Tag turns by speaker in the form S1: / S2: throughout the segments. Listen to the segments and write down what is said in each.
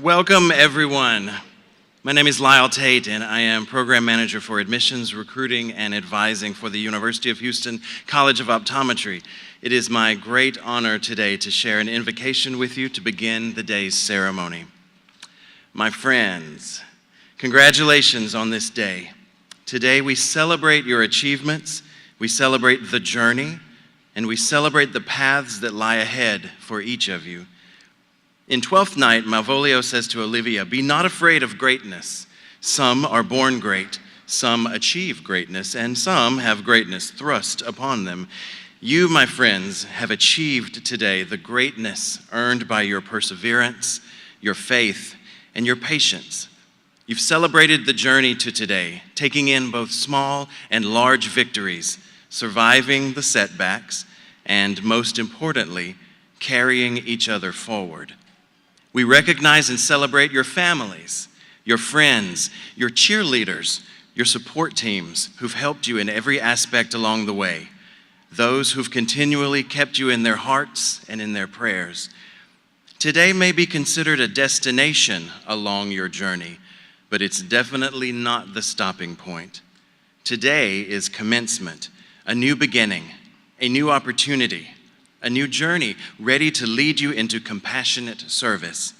S1: Welcome, everyone. My name is Lyle Tate, and I am Program Manager for Admissions, Recruiting, and Advising for the University of Houston College of Optometry. It is my great honor today to share an invocation with you to begin the day's ceremony. My friends, congratulations on this day. Today we celebrate your achievements, we celebrate the journey, and we celebrate the paths that lie ahead for each of you. In Twelfth Night, Malvolio says to Olivia, "Be not afraid of greatness. Some are born great, some achieve greatness, and some have greatness thrust upon them. You, my friends, have achieved today the greatness earned by your perseverance, your faith, and your patience. You've celebrated the journey to today, taking in both small and large victories, surviving the setbacks, and most importantly, carrying each other forward. We recognize and celebrate your families, your friends, your cheerleaders, your support teams who've helped you in every aspect along the way, those who've continually kept you in their hearts and in their prayers. Today may be considered a destination along your journey, but it's definitely not the stopping point. Today is commencement, a new beginning, a new opportunity, a new journey ready to lead you into compassionate service.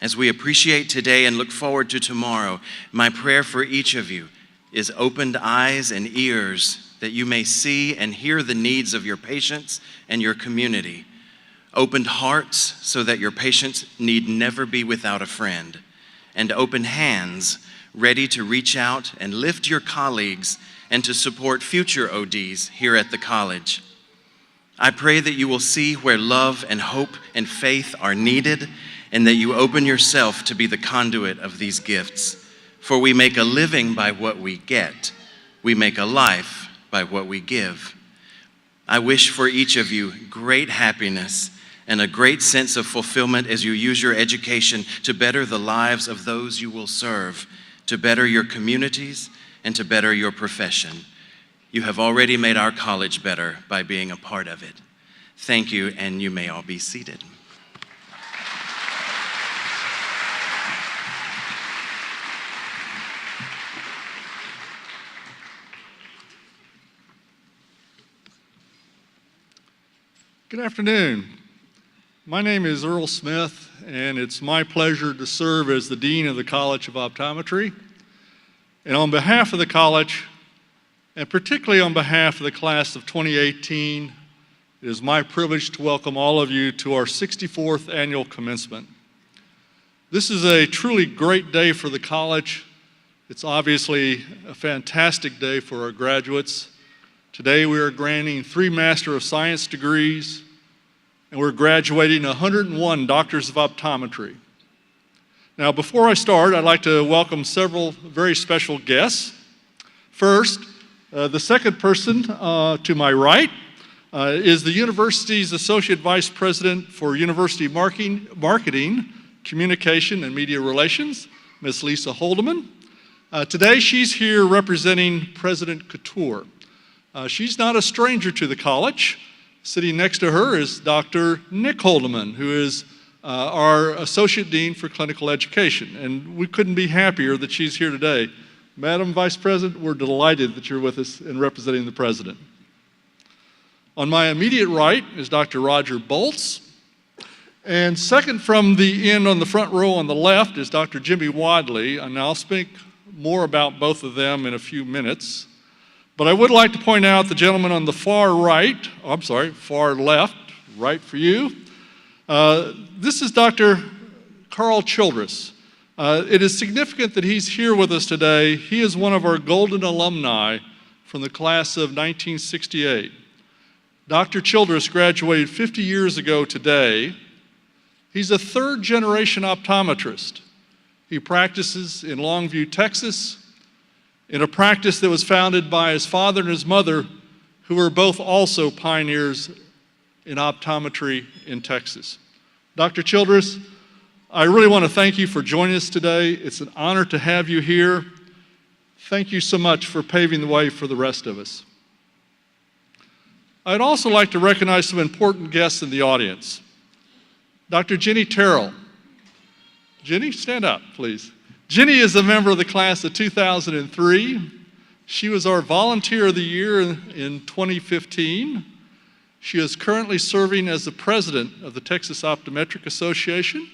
S1: As we appreciate today and look forward to tomorrow, my prayer for each of you is opened eyes and ears that you may see and hear the needs of your patients and your community. Opened hearts so that your patients need never be without a friend. And open hands ready to reach out and lift your colleagues and to support future ODs here at the college. I pray that you will see where love and hope and faith are needed, and that you open yourself to be the conduit of these gifts. For we make a living by what we get. We make a life by what we give. I wish for each of you great happiness and a great sense of fulfillment as you use your education to better the lives of those you will serve, to better your communities, and to better your profession. You have already made our college better by being a part of it. Thank you, and you may all be seated.
S2: Good afternoon. My name is Earl Smith, and it's my pleasure to serve as the Dean of the College of Optometry. And on behalf of the college, and particularly on behalf of the class of 2018, it is my privilege to welcome all of you to our 64th annual commencement. This is a truly great day for the college. It's obviously a fantastic day for our graduates. Today we are granting 3 Master of Science degrees, and we're graduating 101 Doctors of Optometry. Now, before I start, I'd like to welcome several very special guests. First, the second person to my right is the university's Associate Vice President for University Marketing, Communication, and Media Relations, Ms. Lisa Holdeman. Today, she's here representing President Couture. She's not a stranger to the college. Sitting next to her is Dr. Nick Holdeman, who is our Associate Dean for Clinical Education, and we couldn't be happier that she's here today. Madam Vice President, we're delighted that you're with us and representing the President. On my immediate right is Dr. Roger Bolts, and second from the end on the front row on the left is Dr. Jimmy Wadley, and I'll speak more about both of them in a few minutes. But I would like to point out the gentleman on the far left, right for you. This is Dr. Carl Childress. It is significant that he's here with us today. He is one of our golden alumni from the class of 1968. Dr. Childress graduated 50 years ago today. He's a third-generation optometrist. He practices in Longview, Texas, in a practice that was founded by his father and his mother, who were both also pioneers in optometry in Texas. Dr. Childress, I really want to thank you for joining us today. It's an honor to have you here. Thank you so much for paving the way for the rest of us. I'd also like to recognize some important guests in the audience. Dr. Jenny Terrell. Jenny, stand up, please. Jenny is a member of the class of 2003. She was our Volunteer of the Year in 2015. She is currently serving as the president of the Texas Optometric Association.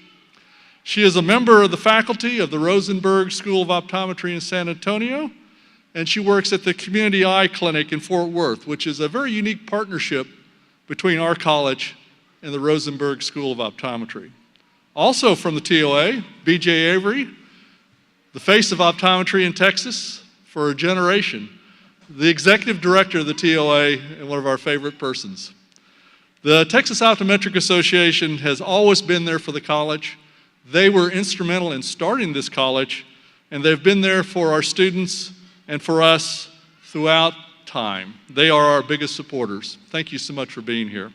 S2: She is a member of the faculty of the Rosenberg School of Optometry in San Antonio, and she works at the Community Eye Clinic in Fort Worth, which is a very unique partnership between our college and the Rosenberg School of Optometry. Also from the TOA, B.J. Avery, the face of optometry in Texas for a generation, the executive director of the TOA and one of our favorite persons. The Texas Optometric Association has always been there for the college. They were instrumental in starting this college, and they've been there for our students and for us throughout time. They are our biggest supporters. Thank you so much for being here.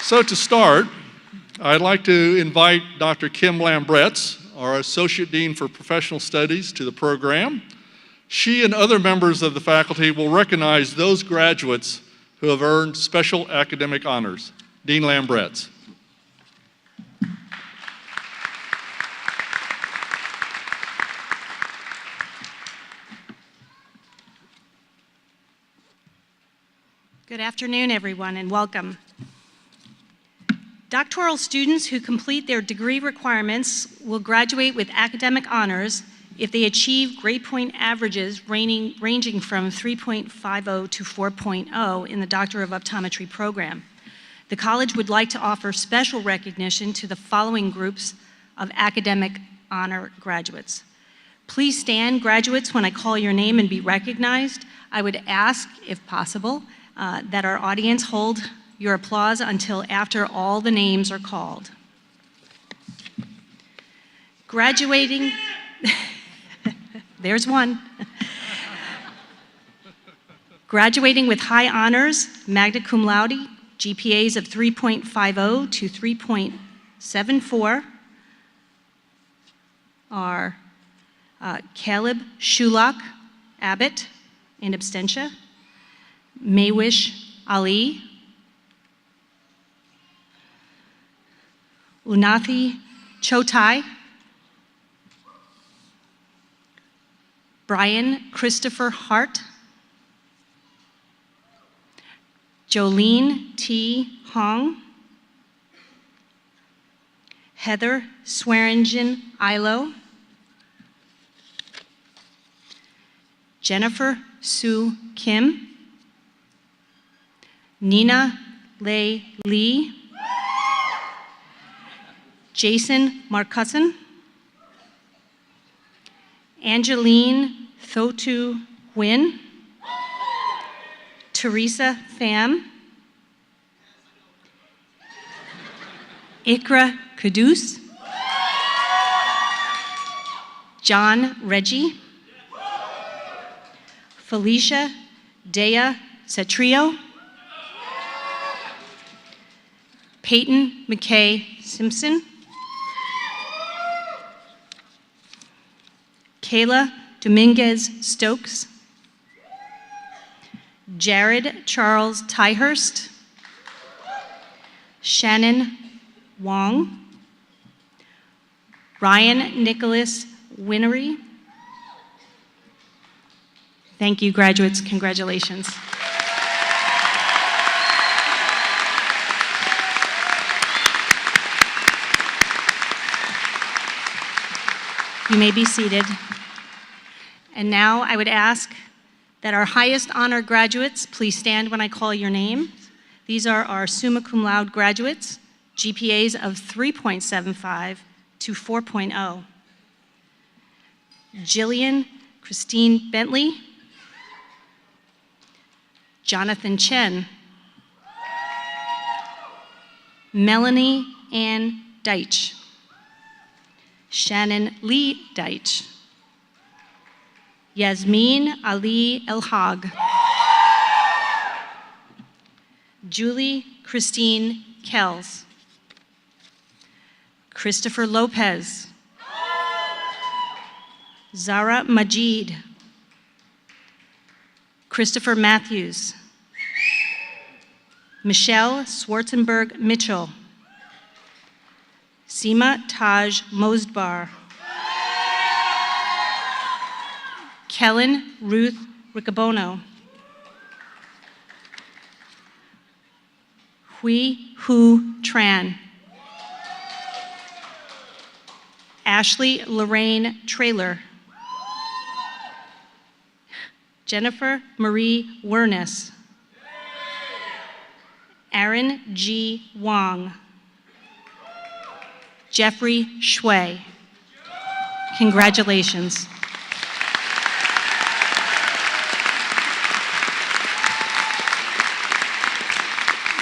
S2: So to start, I'd like to invite Dr. Kim Lambretz, our Associate Dean for Professional Studies, to the program. She and other members of the faculty will recognize those graduates who have earned special academic honors. Dean Lambretz.
S3: Good afternoon, everyone, and welcome. Doctoral students who complete their degree requirements will graduate with academic honors if they achieve grade point averages ranging from 3.50 to 4.0 in the Doctor of Optometry program. The college would like to offer special recognition to the following groups of academic honor graduates. Please stand, graduates, when I call your name and be recognized. I would ask, if possible, that our audience hold your applause until after all the names are called. Graduating, there's one. Graduating with high honors, magna cum laude, GPAs of 3.50 to 3.74 are Caleb Shulak Abbott in absentia, Maywish Ali, Unathi Chotai, Brian Christopher Hart, Jolene T. Hong, Heather Swearingen Ilo, Jennifer Sue Kim, Nina Lei Lee, Jason Marcuson, Angeline Thotu Nguyen, Teresa Pham, Ikra Kudus, John Reggie, Felicia Dea Satrio, Peyton McKay Simpson, Kayla Dominguez Stokes, Jared Charles Tyhurst, Shannon Wong, Ryan Nicholas Winery. Thank you, graduates. Congratulations. You may be seated. And now I would ask that our highest honor graduates please stand when I call your name. These are our summa cum laude graduates, GPAs of 3.75 to 4.0. Jillian Christine Bentley, Jonathan Chen, Melanie Ann Deitch, Shannon Lee Deitch, Yasmin Ali El-Hag, Julie Christine Kells, Christopher Lopez, Zara Majid, Christopher Matthews, Michelle Swartzenberg Mitchell, Seema Taj Mosdbar, Kellen Ruth Riccobono, Hui Hu Tran, Ashley Lorraine Traylor, Jennifer Marie Wernes, Aaron G. Wong, Jeffrey Shui. Congratulations.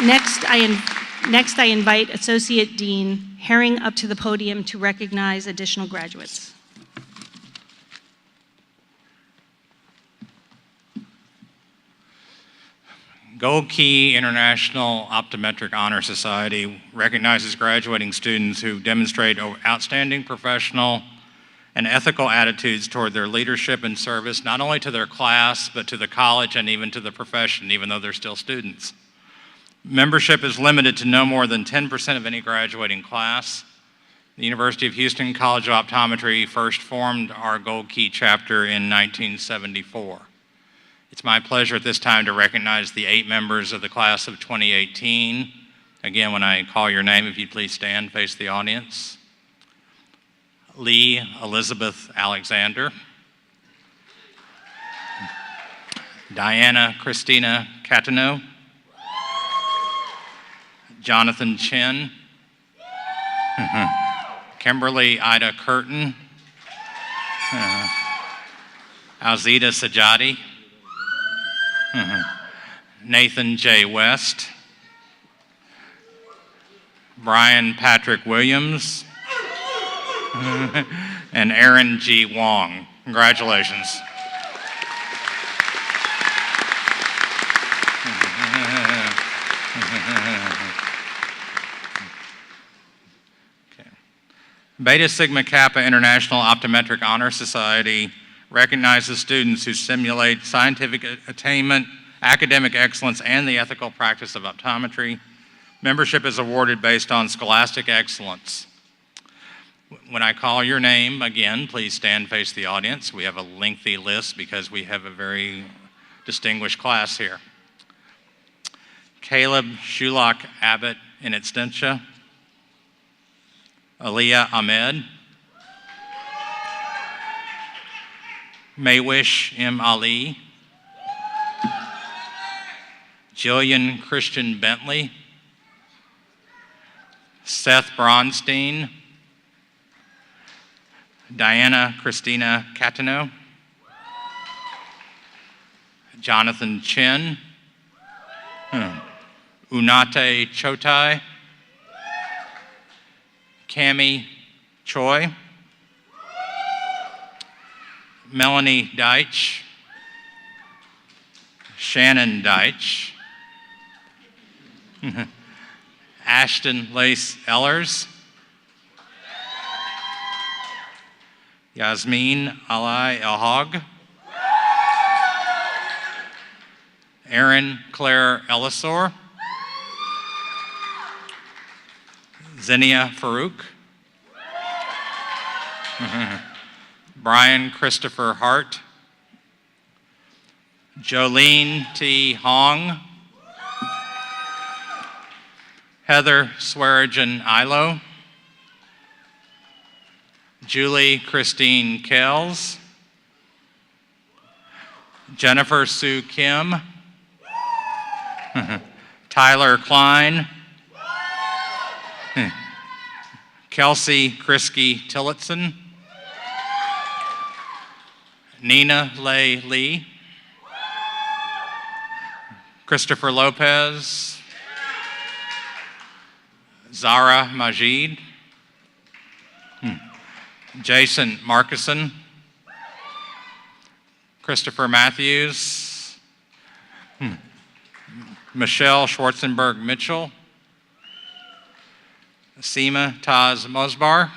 S3: Next, I invite Associate Dean Herring up to the podium to recognize additional graduates.
S4: Gold Key International Optometric Honor Society recognizes graduating students who demonstrate outstanding professional and ethical attitudes toward their leadership and service, not only to their class, but to the college and even to the profession, even though they're still students. Membership is limited to no more than 10% of any graduating class. The University of Houston College of Optometry first formed our Gold Key chapter in 1974. It's my pleasure at this time to recognize the 8 members of the class of 2018. Again, when I call your name, if you'd please stand, face the audience. Lee Elizabeth Alexander, Diana Christina Catano, Jonathan Chen, Kimberly Ida Curtin, Alzida Sajadi, Nathan J. West, Brian Patrick Williams, and Aaron G. Wong. Congratulations. Beta Sigma Kappa International Optometric Honor Society recognizes students who simulate scientific attainment, academic excellence, and the ethical practice of optometry. Membership is awarded based on scholastic excellence. When I call your name again, please stand face the audience. We have a lengthy list because we have a very distinguished class here. Caleb Shulak Abbott in absentia. Aliyah Ahmed. Maywish M. Ali. Jillian Christian Bentley. Seth Bronstein. Diana Christina Catino. Jonathan Chin. Unate Chotai. Cami Choi. Melanie Deitch. Shannon Deitch. Ashton Lace Ellers. Yasmin Ali Elhag. Erin Claire Ellisor. Zinnia Farouk. Brian Christopher Hart. Jolene T. Hong. Heather Swearigan Ilo. Julie Christine Kells. Jennifer Sue Kim. Tyler Klein. Kelsey Krisky Tillotson. Nina Lay Lee. Christopher Lopez. Zara Majid. Jason Markison. Christopher Matthews. Michelle Schwarzenberg Mitchell. Seema Taz Mosbar.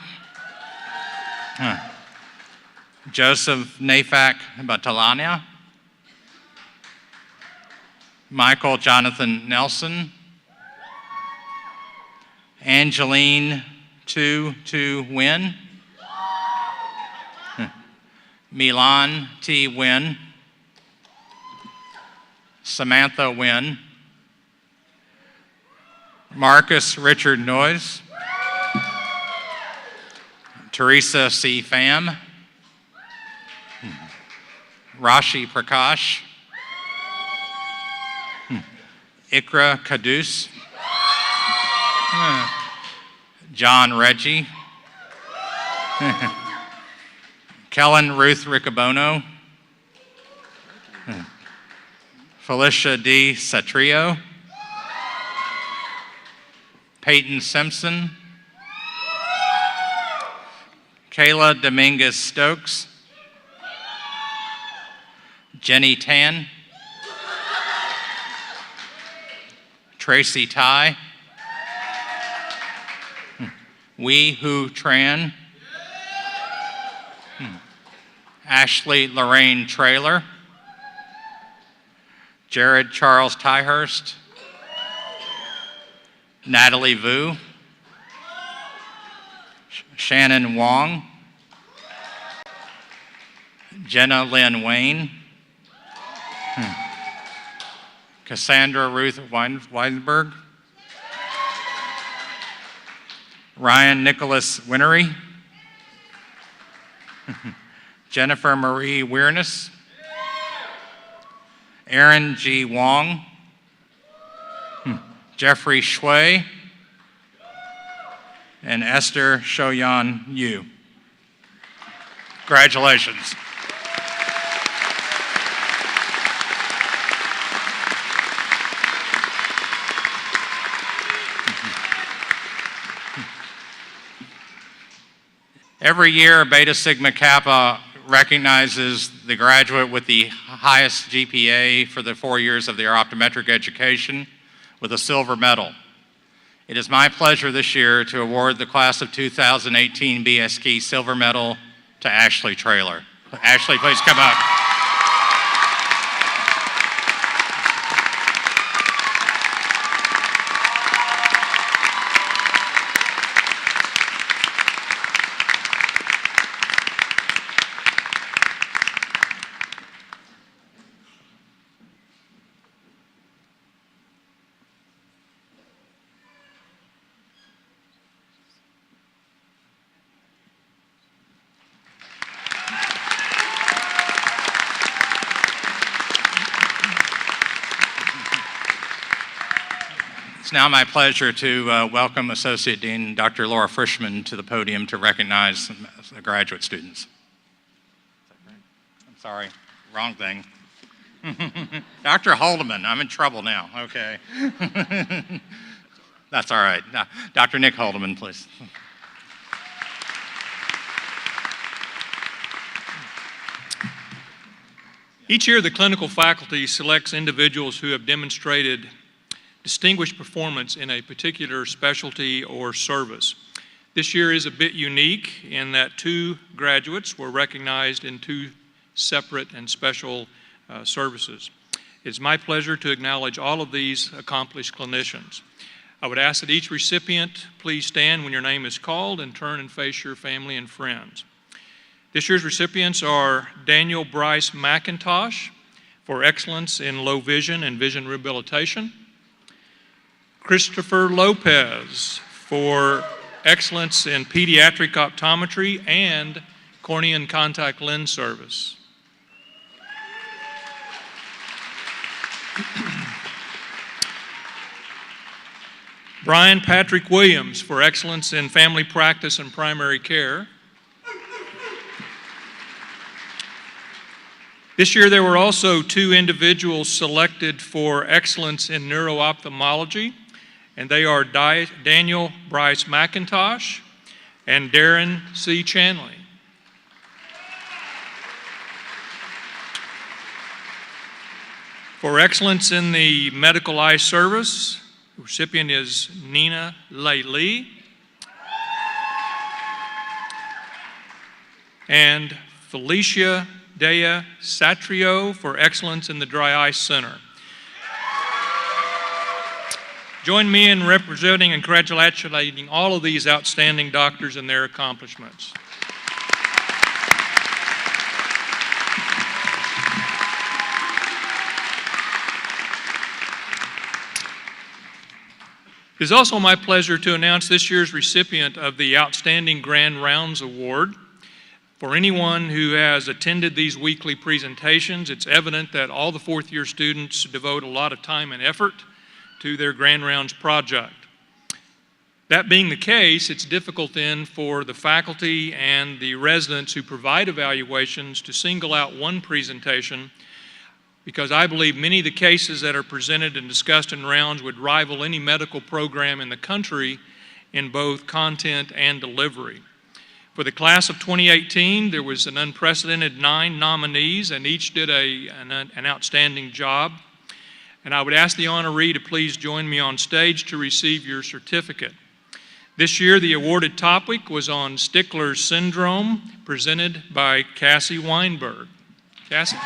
S4: Joseph Nafak Batalania. Michael Jonathan Nelson. Angeline Tu Win. Milan T. Win. Samantha Win. Marcus Richard Noyes. Teresa C. Pham. Rashi Prakash. Ikra Kadus. John Reggie. Kellen Ruth Riccobono. Felicia D. Satrio. Peyton Simpson. Kayla Dominguez Stokes. Jenny Tan. Tracy Tai. Wee Hu Tran. Ashley Lorraine Traylor. Jared Charles Tyhurst. Natalie Vu. Shannon Wong. Jenna Lynn Wayne. Cassandra Ruth Weinberg. Ryan Nicholas Winery. Jennifer Marie Weirness. Aaron G. Wong. Jeffrey Shui. And Esther Shoyan Yu. Congratulations. Every year, Beta Sigma Kappa recognizes the graduate with the highest GPA for the 4 years of their optometric education with a silver medal. It is my pleasure this year to award the class of 2018 BSK silver medal to Ashley Traylor. Ashley, please come up. now my pleasure to welcome Associate Dean Dr. Laura Frischman to the podium to recognize the graduate students. I'm sorry, wrong thing. Dr. Haldeman, I'm in trouble now, okay. That's all right. Now, Dr. Nick Haldeman, please.
S5: Each year, the clinical faculty selects individuals who have demonstrated distinguished performance in a particular specialty or service. This year is a bit unique in that 2 graduates were recognized in 2 separate and special services. It's my pleasure to acknowledge all of these accomplished clinicians. I would ask that each recipient please stand when your name is called and turn and face your family and friends. This year's recipients are Daniel Bryce McIntosh for excellence in low vision and vision rehabilitation, Christopher Lopez for excellence in pediatric optometry and cornea and contact lens service. Brian Patrick Williams for excellence in family practice and primary care. This year there were also 2 individuals selected for excellence in neuro-ophthalmology, and they are Daniel Bryce McIntosh and Darren C. Chanley. For excellence in the medical eye service, the recipient is Nina Lei Lee and Felicia Dea Satrio for excellence in the Dry Eye Center. Join me in representing and congratulating all of these outstanding doctors and their accomplishments. It is also my pleasure to announce this year's recipient of the Outstanding Grand Rounds Award. For anyone who has attended these weekly presentations, it's evident that all the 4th-year students devote a lot of time and effort to their Grand Rounds project. That being the case, it's difficult then for the faculty and the residents who provide evaluations to single out one presentation, because I believe many of the cases that are presented and discussed in rounds would rival any medical program in the country in both content and delivery. For the class of 2018, there was an unprecedented 9 nominees, and each did an outstanding job. And I would ask the honoree to please join me on stage to receive your certificate. This year, the awarded topic was on Stickler's syndrome, presented by Cassie Weinberg. Cassie?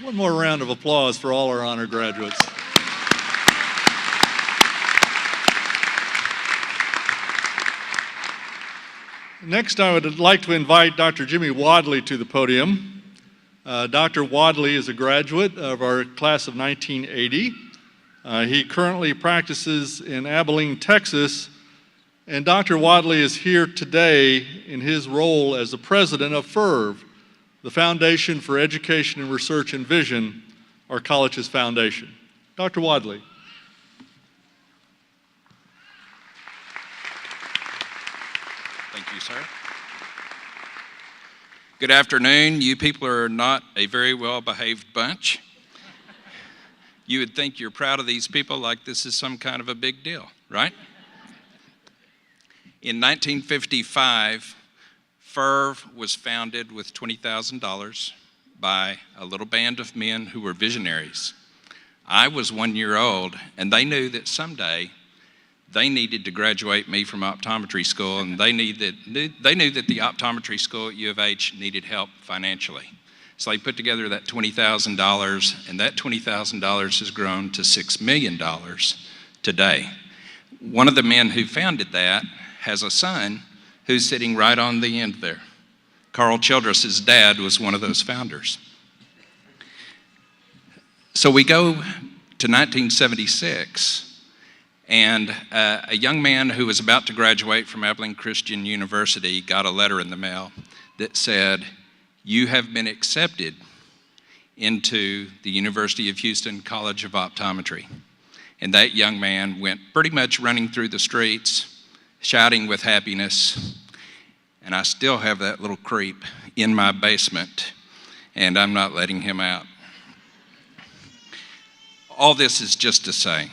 S2: One more round of applause for all our honor graduates. Next, I would like to invite Dr. Jimmy Wadley to the podium. Dr. Wadley is a graduate of our class of 1980. He currently practices in Abilene, Texas, and Dr. Wadley is here today in his role as the president of FIRV, the Foundation for Education and Research in Vision, our college's foundation. Dr. Wadley.
S6: Thank you, sir. Good afternoon. You people are not a very well-behaved bunch. You would think you're proud of these people like this is some kind of a big deal, right? In 1955, FIRV was founded with $20,000 by a little band of men who were visionaries. I was 1 year old, and they knew that someday They needed to graduate me from optometry school, and they knew that the optometry school at U of H needed help financially. So they put together that $20,000, and that $20,000 has grown to $6 million today. One of the men who founded that has a son who's sitting right on the end there. Carl Childress's dad was one of those founders. So we go to 1976, and a young man who was about to graduate from Abilene Christian University got a letter in the mail that said, "You have been accepted into the University of Houston College of Optometry." And that young man went pretty much running through the streets, shouting with happiness. And I still have that little creep in my basement, and I'm not letting him out. All this is just to say,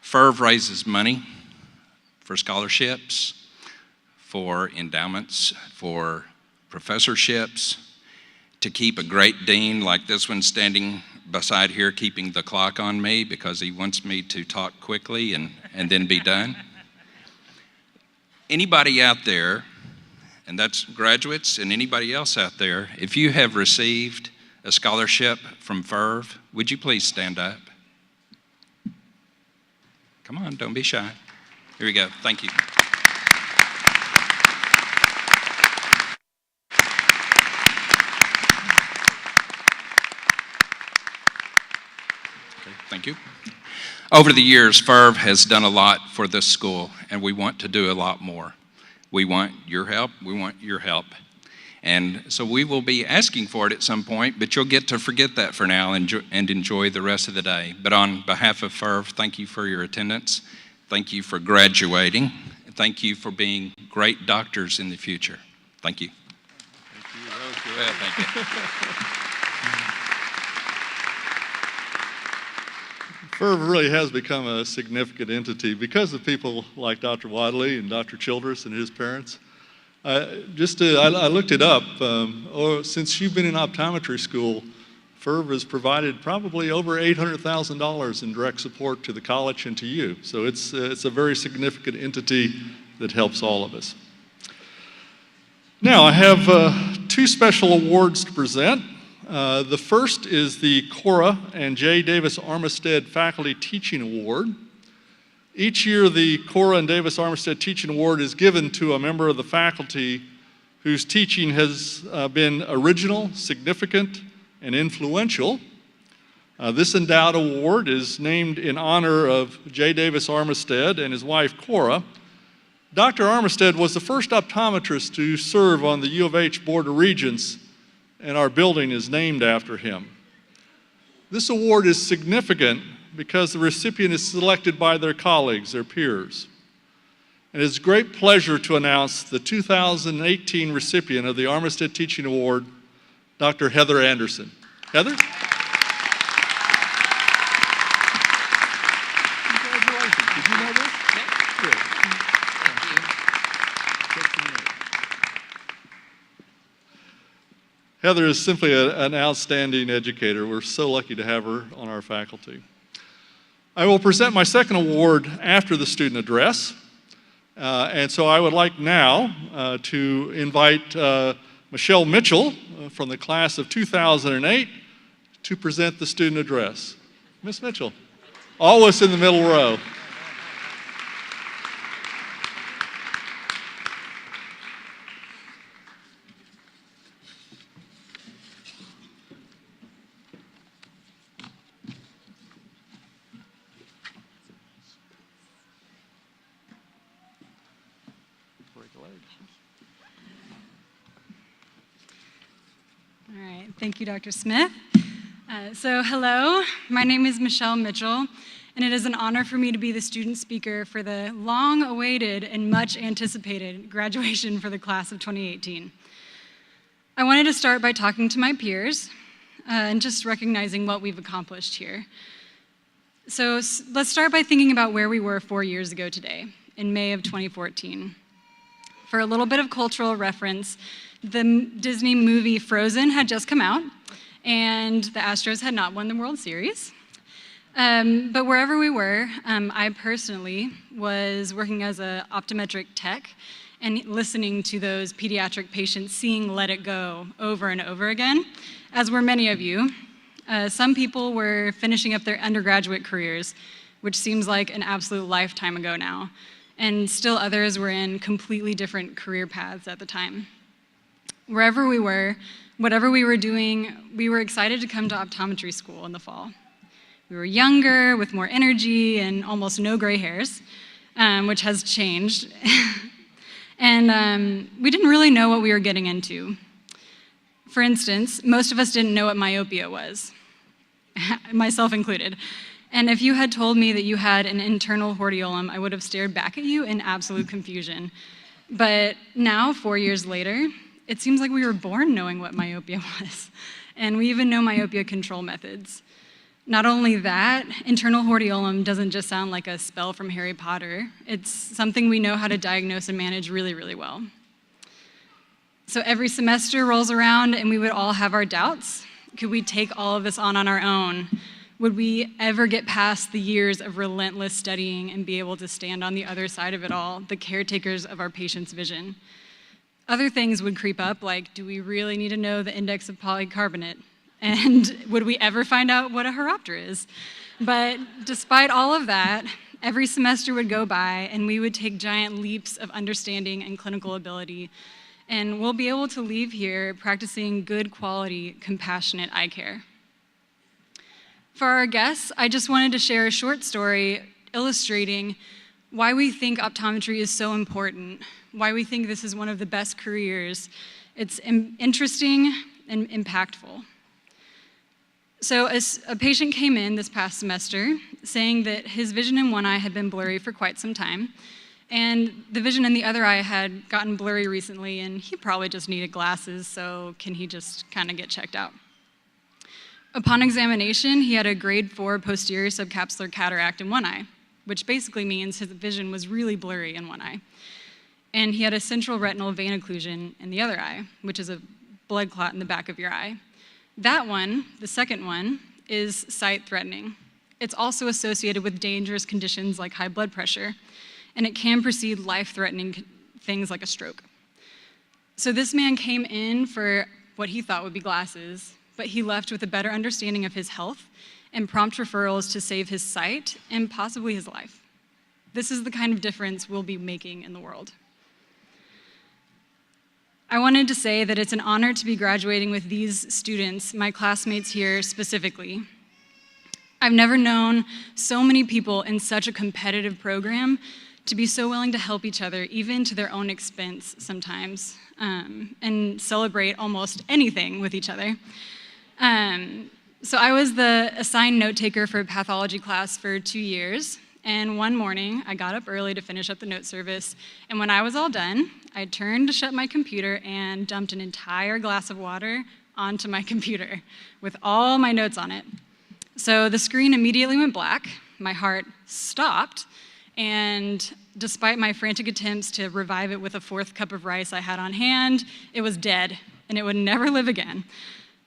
S6: FIRV raises money for scholarships, for endowments, for professorships, to keep a great dean like this one standing beside here keeping the clock on me because he wants me to talk quickly and then be done. Anybody out there, and that's graduates and anybody else out there, if you have received a scholarship from FIRV, would you please stand up? Come on, don't be shy. Here we go. Thank you. Okay, thank you. Over the years, FIRV has done a lot for this school, and we want to do a lot more. We want your help. We want your help. And so we will be asking for it at some point, but you'll get to forget that for now and enjoy the rest of the day. But on behalf of FIRV, thank you for your attendance. Thank you for graduating. Thank you for being great doctors in the future. Thank you.
S2: Thank you. That was good.
S6: Well, thank you.
S2: FIRV really has become a significant entity because of people like Dr. Wadley and Dr. Childress and his parents. I looked it up. Since you've been in optometry school, FIRV has provided probably over $800,000 in direct support to the college and to you. So it's a very significant entity that helps all of us. Now I have two special awards to present. The first is the Cora and J. Davis Armistead Faculty Teaching Award. Each year, the Cora and Davis Armistead Teaching Award is given to a member of the faculty whose teaching has been original, significant, and influential. This endowed award is named in honor of J. Davis Armistead and his wife, Cora. Dr. Armistead was the first optometrist to serve on the U of H Board of Regents, and our building is named after him. This award is significant because the recipient is selected by their colleagues, their peers. And it's a great pleasure to announce the 2018 recipient of the Armistead Teaching Award, Dr. Heather Anderson. Heather? Congratulations. Did you know this? Yeah. Good. Thank you. Heather is simply an outstanding educator. We're so lucky to have her on our faculty. I will present my second award after the student address. And so I would like now to invite Michelle Mitchell from the class of 2008 to present the student address. Miss Mitchell, always in the middle row.
S7: All right, thank you, Dr. Smith. So hello, my name is Michelle Mitchell, and it is an honor for me to be the student speaker for the long-awaited and much-anticipated graduation for the class of 2018. I wanted to start by talking to my peers and just recognizing what we've accomplished here. So let's start by thinking about where we were 4 years ago today, in May of 2014. For a little bit of cultural reference, the Disney movie Frozen had just come out, and the Astros had not won the World Series. But wherever we were, I personally was working as an optometric tech and listening to those pediatric patients sing Let It Go over and over again, as were many of you. Some people were finishing up their undergraduate careers, which seems like an absolute lifetime ago now, and still others were in completely different career paths at the time. Wherever we were, whatever we were doing, we were excited to come to optometry school in the fall. We were younger, with more energy, and almost no gray hairs, which has changed. And we didn't really know what we were getting into. For instance, most of us didn't know what myopia was, myself included. And if you had told me that you had an internal hordeolum, I would have stared back at you in absolute confusion. But now, 4 years later, it seems like we were born knowing what myopia was. And we even know myopia control methods. Not only that, internal hordeolum doesn't just sound like a spell from Harry Potter. It's something we know how to diagnose and manage really, really well. So every semester rolls around and we would all have our doubts. Could we take all of this on our own? Would we ever get past the years of relentless studying and be able to stand on the other side of it all, the caretakers of our patient's vision? Other things would creep up, like, do we really need to know the index of polycarbonate? And would we ever find out what a horopter is? But despite all of that, every semester would go by and we would take giant leaps of understanding and clinical ability. And we'll be able to leave here practicing good quality, compassionate eye care. For our guests, I just wanted to share a short story illustrating why we think optometry is so important, why we think this is one of the best careers. It's interesting and impactful. So a patient came in this past semester saying that his vision in one eye had been blurry for quite some time, and the vision in the other eye had gotten blurry recently, and he probably just needed glasses, so can he just kind of get checked out? Upon examination, he had a grade 4 posterior subcapsular cataract in one eye, which basically means his vision was really blurry in one eye. And he had a central retinal vein occlusion in the other eye, which is a blood clot in the back of your eye. That one, the second one, is sight-threatening. It's also associated with dangerous conditions like high blood pressure, and it can precede life-threatening things like a stroke. So this man came in for what he thought would be glasses, but he left with a better understanding of his health and prompt referrals to save his sight and possibly his life. This is the kind of difference we'll be making in the world. I wanted to say that it's an honor to be graduating with these students, my classmates here specifically. I've never known so many people in such a competitive program to be so willing to help each other, even to their own expense sometimes, and celebrate almost anything with each other. So I was the assigned note taker for a pathology class for 2 years. And one morning, I got up early to finish up the note service, and when I was all done, I turned to shut my computer and dumped an entire glass of water onto my computer with all my notes on it. So the screen immediately went black, my heart stopped, and despite my frantic attempts to revive it with a 4th cup of rice I had on hand, it was dead, and it would never live again.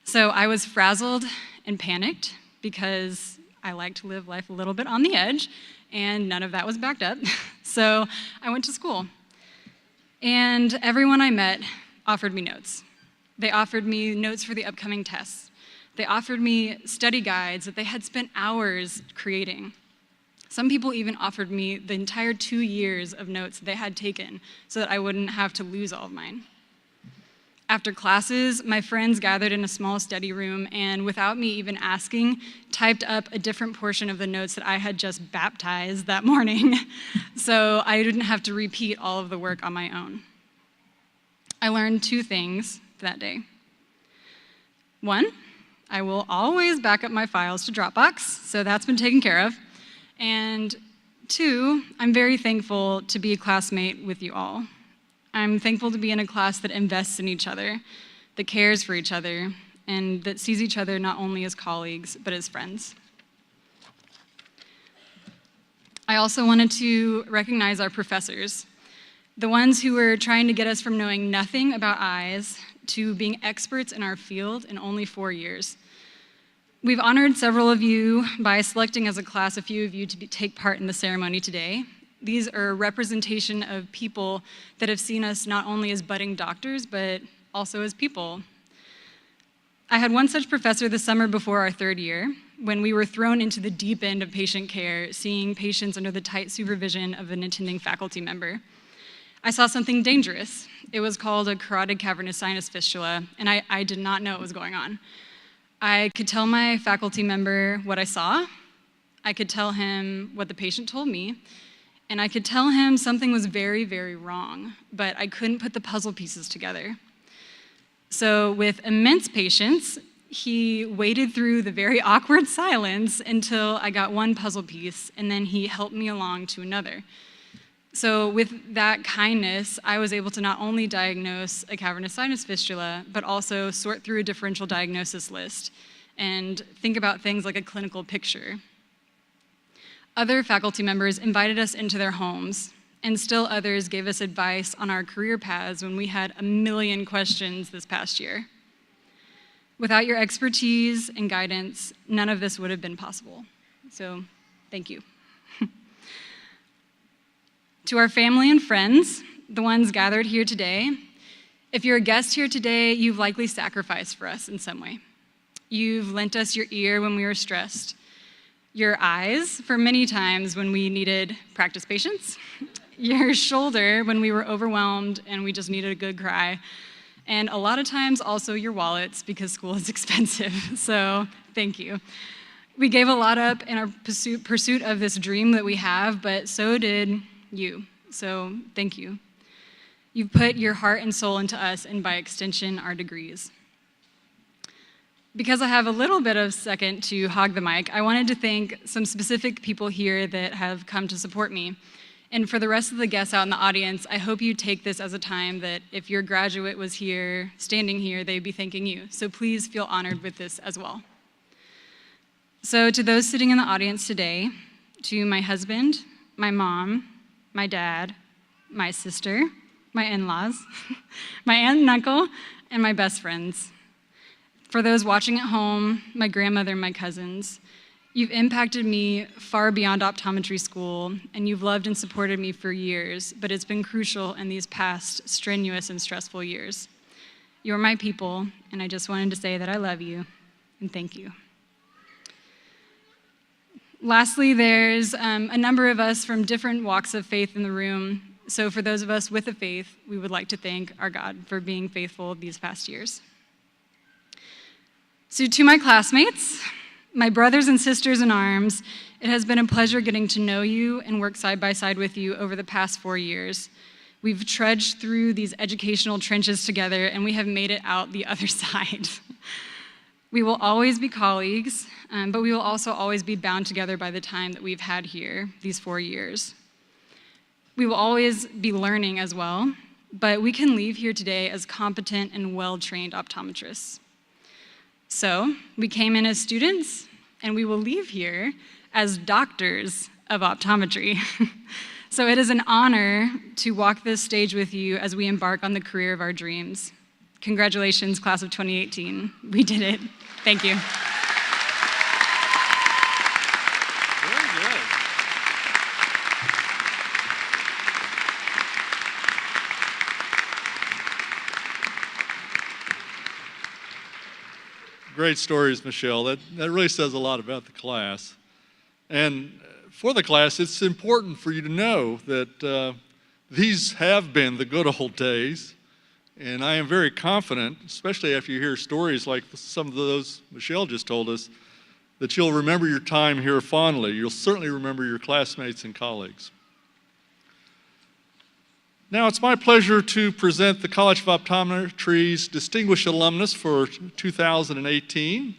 S7: So I was frazzled and panicked because I like to live life a little bit on the edge, and none of that was backed up. So I went to school. And everyone I met offered me notes. They offered me notes for the upcoming tests. They offered me study guides that they had spent hours creating. Some people even offered me the entire 2 years of notes they had taken so that I wouldn't have to lose all of mine. After classes, my friends gathered in a small study room and, without me even asking, typed up a different portion of the notes that I had just baptized that morning, so I didn't have to repeat all of the work on my own. I learned 2 things that day. 1, I will always back up my files to Dropbox, so that's been taken care of. And 2, I'm very thankful to be a classmate with you all. I'm thankful to be in a class that invests in each other, that cares for each other, and that sees each other not only as colleagues, but as friends. I also wanted to recognize our professors, the ones who were trying to get us from knowing nothing about eyes to being experts in our field in only 4 years. We've honored several of you by selecting as a class a few of you to take part in the ceremony today. These are a representation of people that have seen us not only as budding doctors, but also as people. I had one such professor the summer before our third year, when we were thrown into the deep end of patient care, seeing patients under the tight supervision of an attending faculty member. I saw something dangerous. It was called a carotid cavernous sinus fistula, and I did not know what was going on. I could tell my faculty member what I saw, I could tell him what the patient told me, and I could tell him something was very, very wrong, but I couldn't put the puzzle pieces together. So with immense patience, he waited through the very awkward silence until I got one puzzle piece, and then he helped me along to another. So with that kindness, I was able to not only diagnose a cavernous sinus fistula, but also sort through a differential diagnosis list and think about things like a clinical picture. Other faculty members invited us into their homes, and still others gave us advice on our career paths when we had a million questions this past year. Without your expertise and guidance, none of this would have been possible. So, thank you. To our family and friends, the ones gathered here today, if you're a guest here today, you've likely sacrificed for us in some way. You've lent us your ear when we were stressed, your eyes for many times when we needed practice patience, your shoulder when we were overwhelmed and we just needed a good cry, and a lot of times also your wallets because school is expensive, so thank you. We gave a lot up in our pursuit of this dream that we have, but so did you, so thank you. You've put your heart and soul into us, and by extension, our degrees. Because I have a little bit of second to hog the mic, I wanted to thank some specific people here that have come to support me. And for the rest of the guests out in the audience, I hope you take this as a time that if your graduate was here, standing here, they'd be thanking you. So please feel honored with this as well. So to those sitting in the audience today, to my husband, my mom, my dad, my sister, my in-laws, my aunt and uncle, and my best friends. For those watching at home, my grandmother and my cousins, you've impacted me far beyond optometry school, and you've loved and supported me for years, but it's been crucial in these past strenuous and stressful years. You're my people, and I just wanted to say that I love you, and thank you. Lastly, there's a number of us from different walks of faith in the room. So for those of us with a faith, we would like to thank our God for being faithful these past years. So to my classmates, my brothers and sisters in arms, it has been a pleasure getting to know you and work side by side with you over the past 4 years. We've trudged through these educational trenches together, and we have made it out the other side. We will always be colleagues, but we will also always be bound together by the time that we've had here, these 4 years. We will always be learning as well, but we can leave here today as competent and well-trained optometrists. So, we came in as students, and we will leave here as doctors of optometry. So it is an honor to walk this stage with you as we embark on the career of our dreams. Congratulations, class of 2018. We did it. Thank you.
S2: Very good. Great stories, Michelle. That really says a lot about the class. And for the class, it's important for you to know that these have been the good old days. And I am very confident, especially after you hear stories like some of those Michelle just told us, that you'll remember your time here fondly. You'll certainly remember your classmates and colleagues. Now it's my pleasure to present the College of Optometry's Distinguished Alumnus for 2018,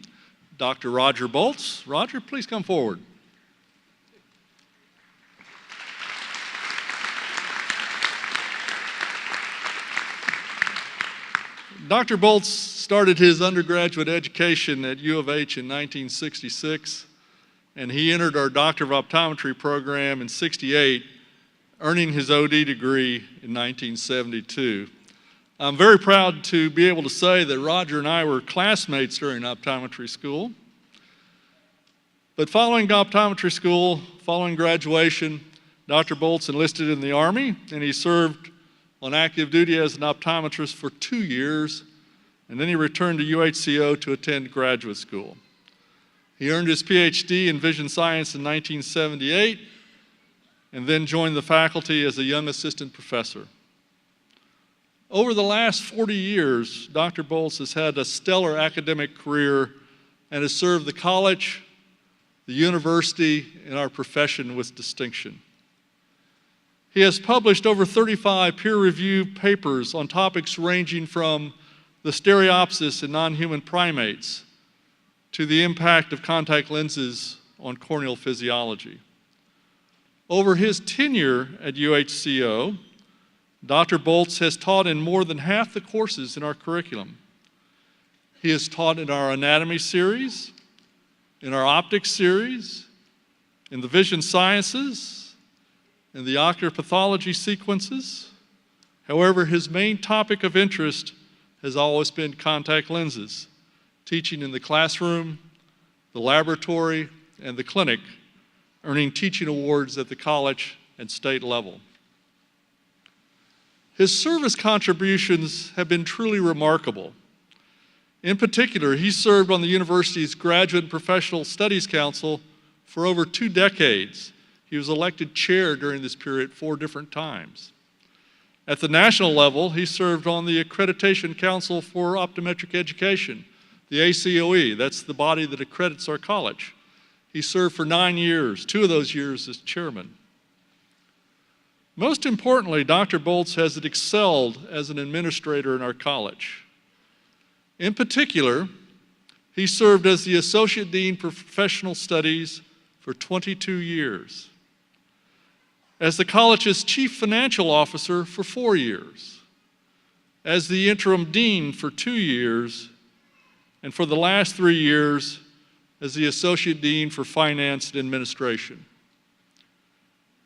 S2: Dr. Roger Bolts. Roger, please come forward. Dr. Bolts started his undergraduate education at U of H in 1966, and he entered our Doctor of Optometry program in '68, earning his OD degree in 1972. I'm very proud to be able to say that Roger and I were classmates during optometry school. But following optometry school, following graduation, Dr. Bolts enlisted in the Army, and he served on active duty as an optometrist for 2 years, and then he returned to UHCO to attend graduate school. He earned his PhD in vision science in 1978, and then joined the faculty as a young assistant professor. Over the last 40 years, Dr. Bolts has had a stellar academic career and has served the college, the university, and our profession with distinction. He has published over 35 peer-reviewed papers on topics ranging from the stereopsis in non-human primates to the impact of contact lenses on corneal physiology. Over his tenure at UHCO, Dr. Bolts has taught in more than half the courses in our curriculum. He has taught in our anatomy series, in our optics series, in the vision sciences, in the ocular pathology sequences. However, his main topic of interest has always been contact lenses, teaching in the classroom, the laboratory, and the clinic, earning teaching awards at the college and state level. His service contributions have been truly remarkable. In particular, he served on the university's Graduate and Professional Studies Council for over 2 decades. He was elected chair during this period 4 different times. At the national level, he served on the Accreditation Council for Optometric Education, the ACOE. That's the body that accredits our college. He served for 9 years, 2 of those years as chairman. Most importantly, Dr. Bolts has excelled as an administrator in our college. In particular, he served as the Associate Dean for Professional Studies for 22 years, as the college's Chief Financial Officer for 4 years, as the Interim Dean for 2 years, and for the last 3 years, as the Associate Dean for Finance and Administration.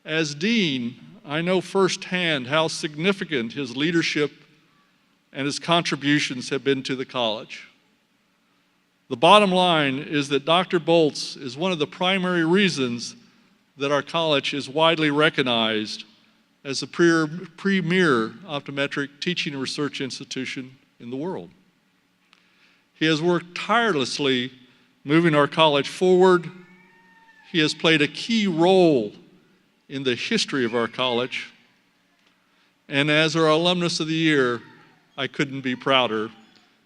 S2: As Dean, I know firsthand how significant his leadership and his contributions have been to the college. The bottom line is that Dr. Bolts is one of the primary reasons that our college is widely recognized as a premier optometric teaching and research institution in the world. He has worked tirelessly moving our college forward. He has played a key role in the history of our college. And as our Alumnus of the Year, I couldn't be prouder.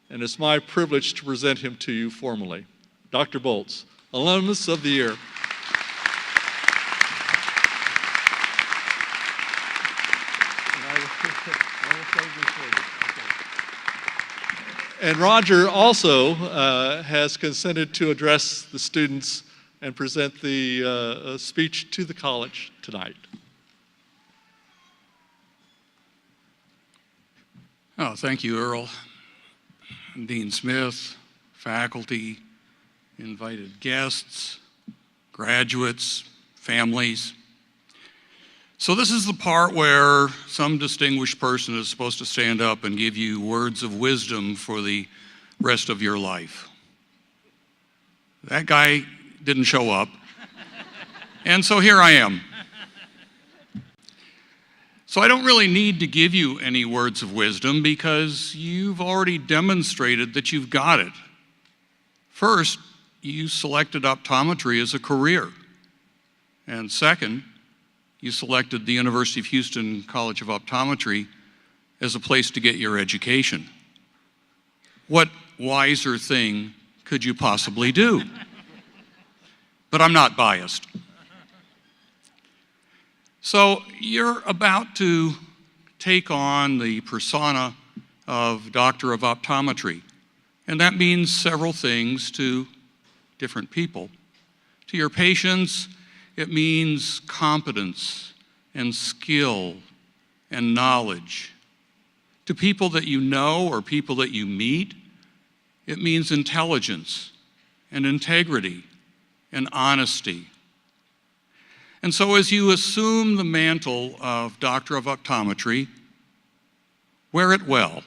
S2: And it's my privilege to present him to you formally. Dr. Bolts, Alumnus of the Year. And Roger also has consented to address the students and present the speech to the college tonight.
S8: Oh, thank you, Earl. Dean Smith, faculty, invited guests, graduates, families. So this is the part where some distinguished person is supposed to stand up and give you words of wisdom for the rest of your life. That guy didn't show up, and so here I am. So I don't really need to give you any words of wisdom because you've already demonstrated that you've got it. First, you selected optometry as a career. And second, you selected the University of Houston College of Optometry as a place to get your education. What wiser thing could you possibly do? But I'm not biased. So you're about to take on the persona of Doctor of Optometry, and that means several things to different people. To your patients, it means competence and skill and knowledge. To people that you know or people that you meet, it means intelligence and integrity and honesty. And so as you assume the mantle of Doctor of Optometry, wear it well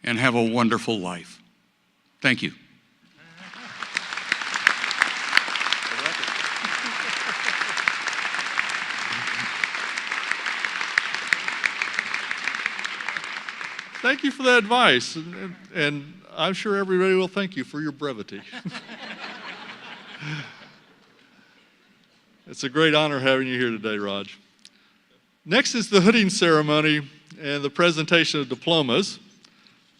S8: and have a wonderful life. Thank you.
S2: Thank you for that advice, and I'm sure everybody will thank you for your brevity. It's a great honor having you here today, Raj. Next is the hooding ceremony and the presentation of diplomas.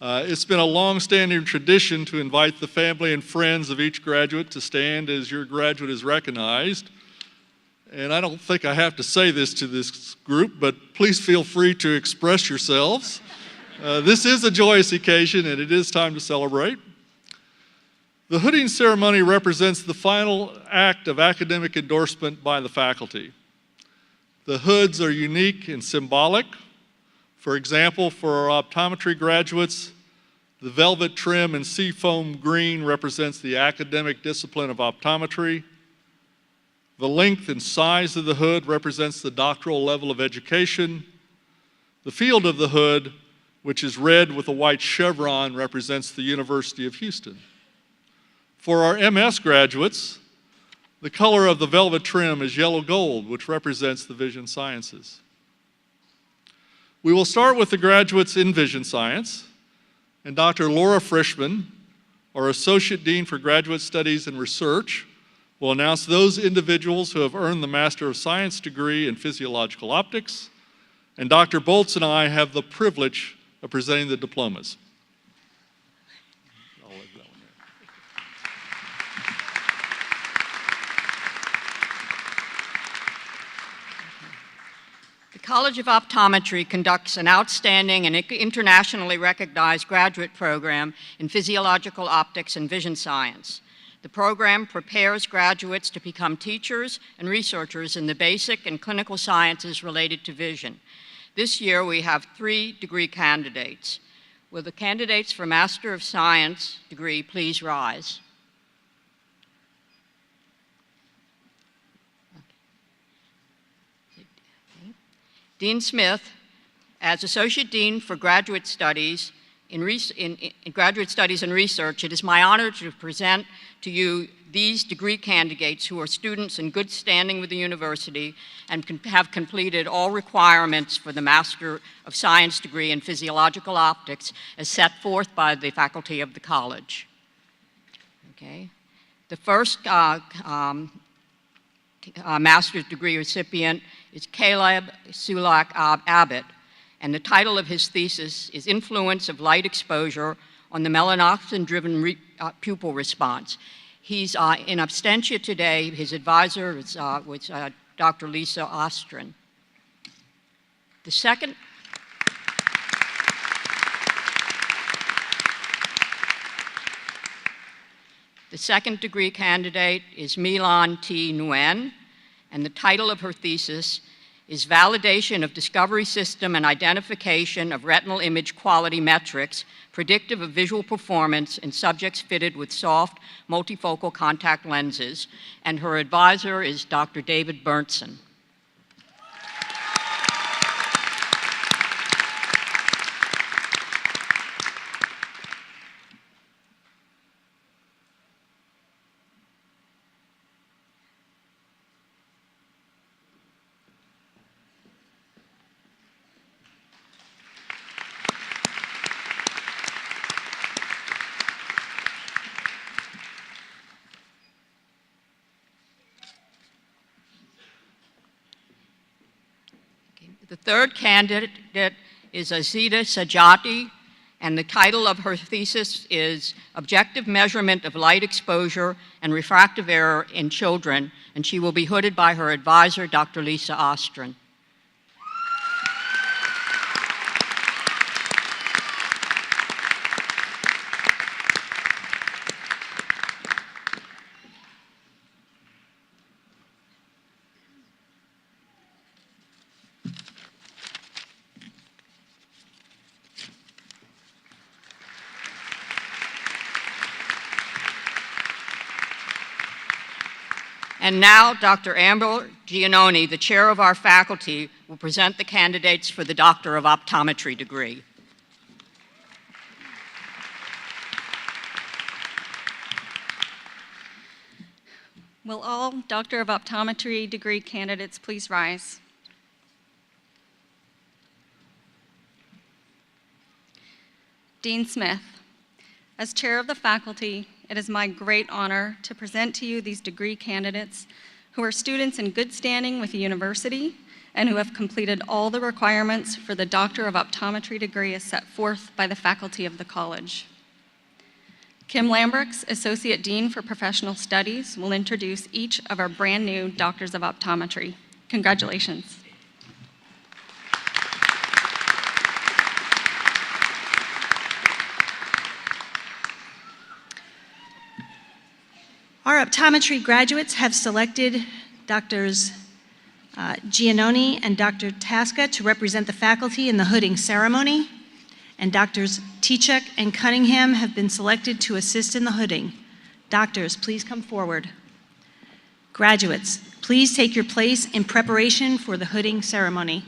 S2: It's been a long-standing tradition to invite the family and friends of each graduate to stand as your graduate is recognized. And I don't think I have to say this to this group, but please feel free to express yourselves. This is a joyous occasion, and it is time to celebrate. The hooding ceremony represents the final act of academic endorsement by the faculty. The hoods are unique and symbolic. For example, for our optometry graduates, the velvet trim and seafoam green represents the academic discipline of optometry. The length and size of the hood represents the doctoral level of education. The field of the hood, which is red with a white chevron, represents the University of Houston. For our MS graduates, the color of the velvet trim is yellow gold, which represents the vision sciences. We will start with the graduates in vision science, and Dr. Laura Frischman, our Associate Dean for Graduate Studies and Research, will announce those individuals who have earned the Master of Science degree in Physiological Optics, and Dr. Boltz and I have the privilege of presenting the diplomas.
S9: The College of Optometry conducts an outstanding and internationally recognized graduate program in physiological optics and vision science. The program prepares graduates to become teachers and researchers in the basic and clinical sciences related to vision. This year we have 3 degree candidates. Will the candidates for Master of Science degree please rise? Dean Smith, as Associate Dean for Graduate Studies in Graduate Studies and Research, it is my honor to present to you these degree candidates who are students in good standing with the university and have completed all requirements for the Master of Science degree in Physiological Optics as set forth by the faculty of the college. Okay. The first master's degree recipient is Caleb Sulak Abbott, and the title of his thesis is Influence of Light Exposure on the Melanopsin-Driven Pupil Response. He's in absentia today. His advisor was Dr. Lisa Ostrin. The second degree candidate is Milan T. Nguyen, and the title of her thesis is Validation of Discovery System and Identification of Retinal Image Quality Metrics Predictive of Visual Performance in Subjects Fitted with Soft Multifocal Contact Lenses, and her advisor is Dr. David Berntsen. The third candidate is Azita Sajati, and the title of her thesis is Objective Measurement of Light Exposure and Refractive Error in Children, and she will be hooded by her advisor, Dr. Lisa Ostrin. And now, Dr. Amber Giannoni, the chair of our faculty, will present the candidates for the Doctor of Optometry degree.
S10: Will all Doctor of Optometry degree candidates please rise? Dean Smith, as chair of the faculty, it is my great honor to present to you these degree candidates who are students in good standing with the university and who have completed all the requirements for the Doctor of Optometry degree as set forth by the faculty of the college. Kim Lambrix, Associate Dean for Professional Studies, will introduce each of our brand new Doctors of Optometry. Congratulations.
S3: Our optometry graduates have selected Drs. Giannoni and Dr. Tasca to represent the faculty in the hooding ceremony, and Drs. Tichuk and Cunningham have been selected to assist in the hooding. Doctors, please come forward. Graduates, please take your place in preparation for the hooding ceremony.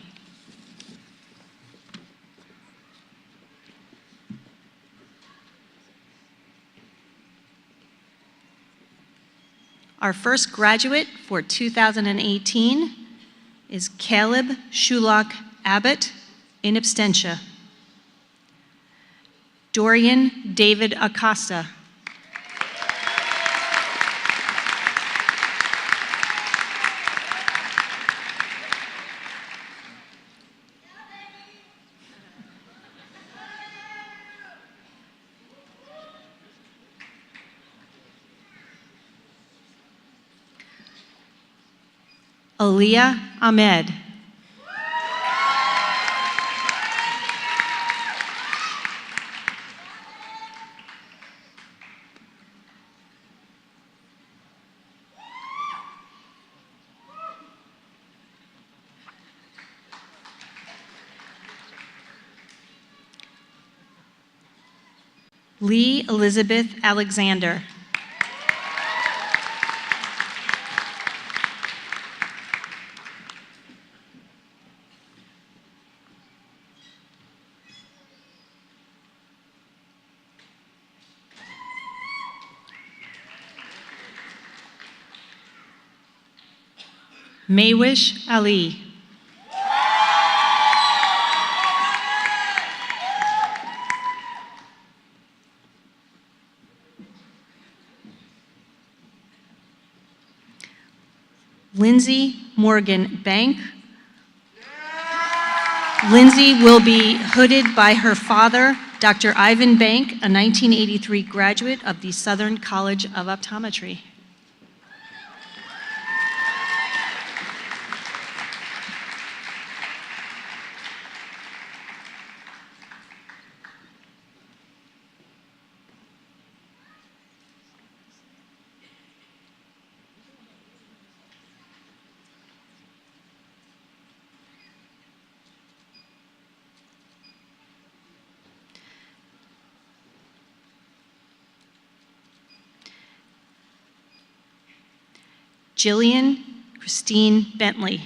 S3: Our first graduate for 2018 is Caleb Shulock Abbott, in absentia. Dorian David Acosta. Aliyah Ahmed. Lee Elizabeth Alexander. Maywish Ali. Lindsay Morgan Bank. Lindsay will be hooded by her father, Dr. Ivan Bank, a 1983 graduate of the Southern College of Optometry. Jillian Christine Bentley.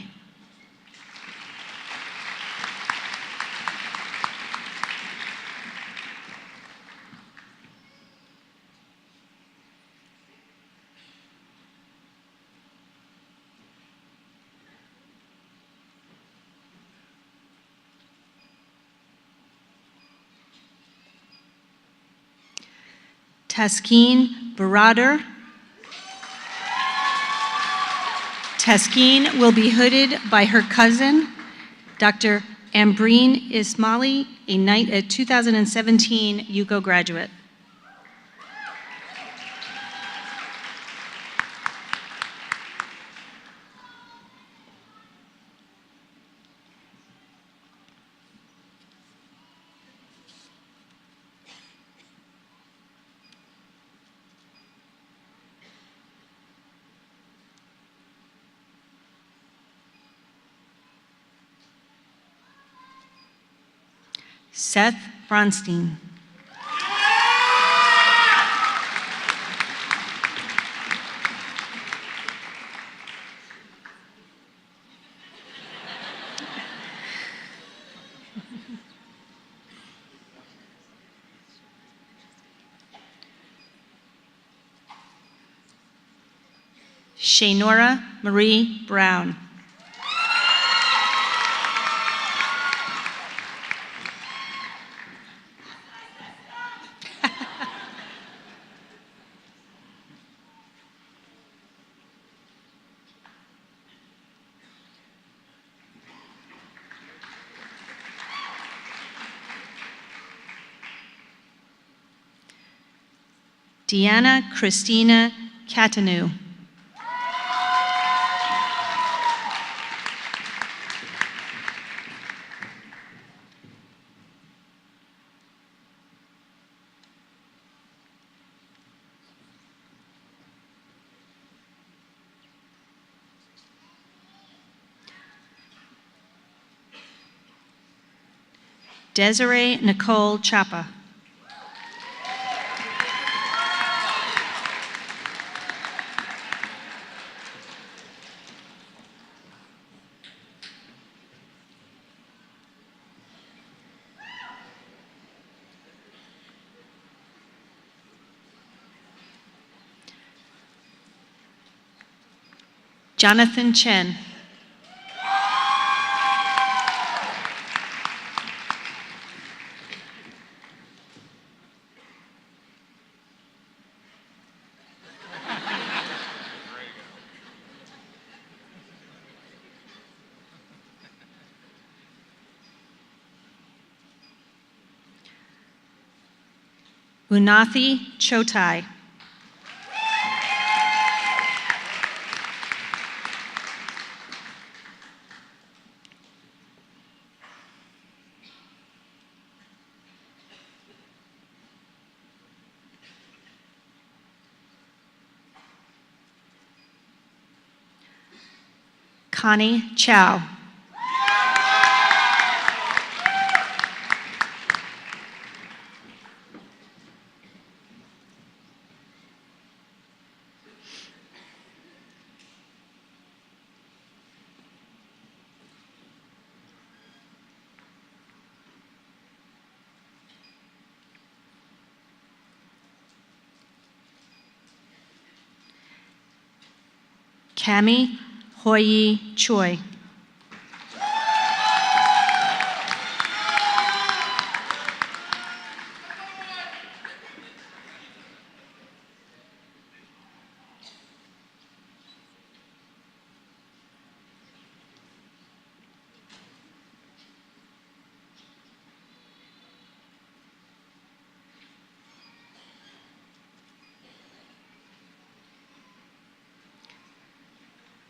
S3: Taskeen Baradar. Taskeen will be hooded by her cousin, Dr. Ambreen Ismaili, a 2017 UCO graduate. Seth Bronstein. Shaynora Marie Brown. Deanna Christina Catanu. Desiree Nicole Chapa. Jonathan Chen. Unathi Chotai. Connie Chow. Cami Hoyi Choi.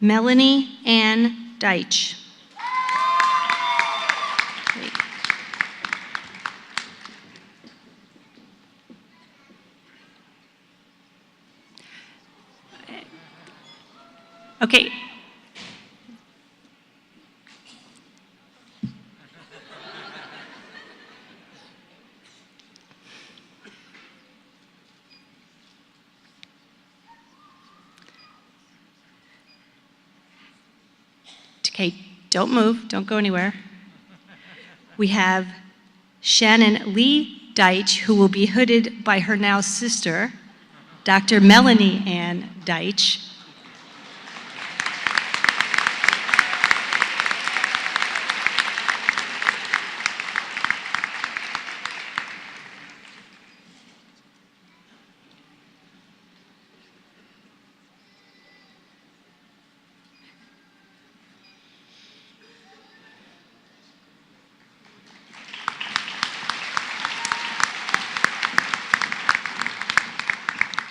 S3: Melanie Ann Deitch. Okay. Okay, don't move, don't go anywhere. We have Shannon Lee Deitch, who will be hooded by her now sister, Dr. Melanie Ann Deitch.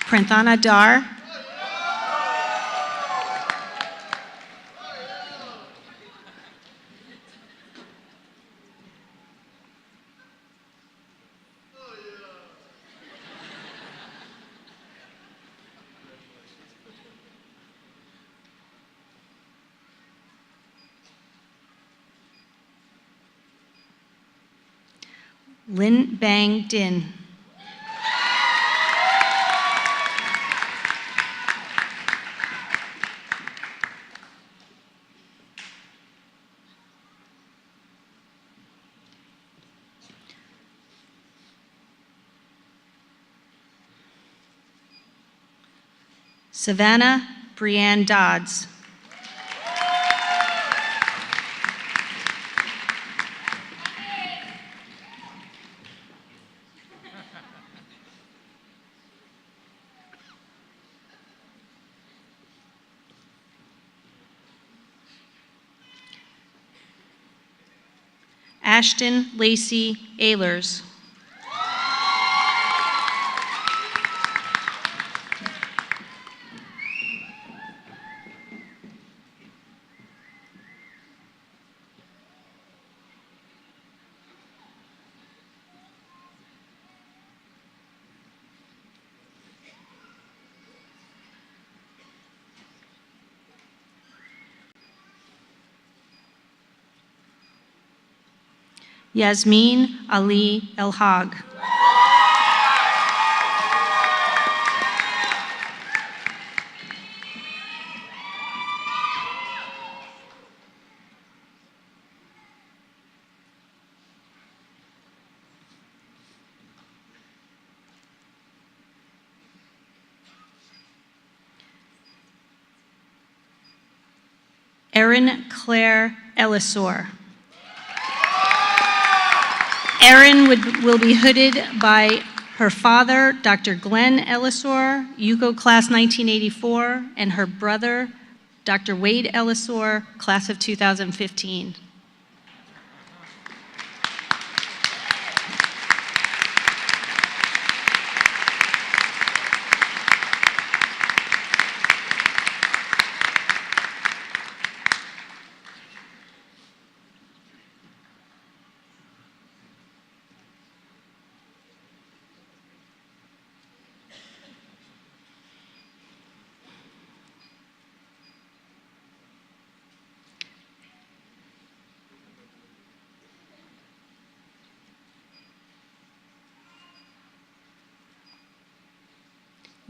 S3: Pranthana Dar. Lin Bang Din. Savannah Brianne Dodds. Ashton Lacey Ehlers. Yasmin Ali El Hag. Erin Claire Ellisor. Erin will be hooded by her father, Dr. Glenn Ellisor, UCO class 1984, and her brother, Dr. Wade Ellisor, class of 2015.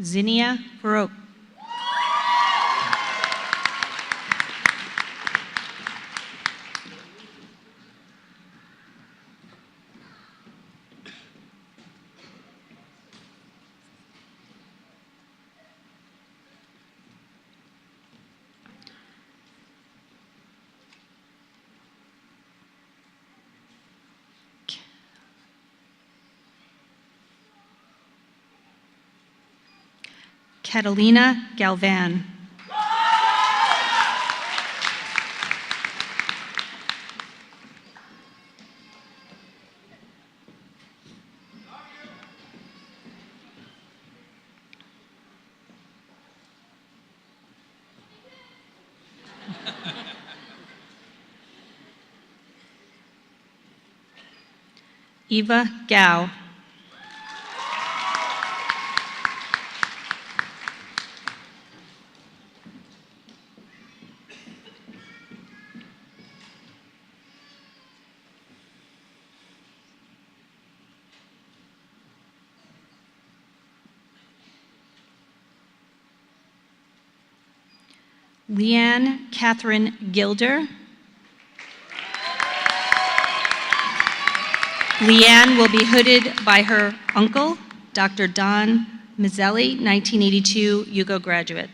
S3: Zinnia Baroque. Catalina Galvan. Eva Gao. Leanne Catherine Gilder. Leanne will be hooded by her uncle, Dr. Don Mizzelli, 1982 UCO graduate.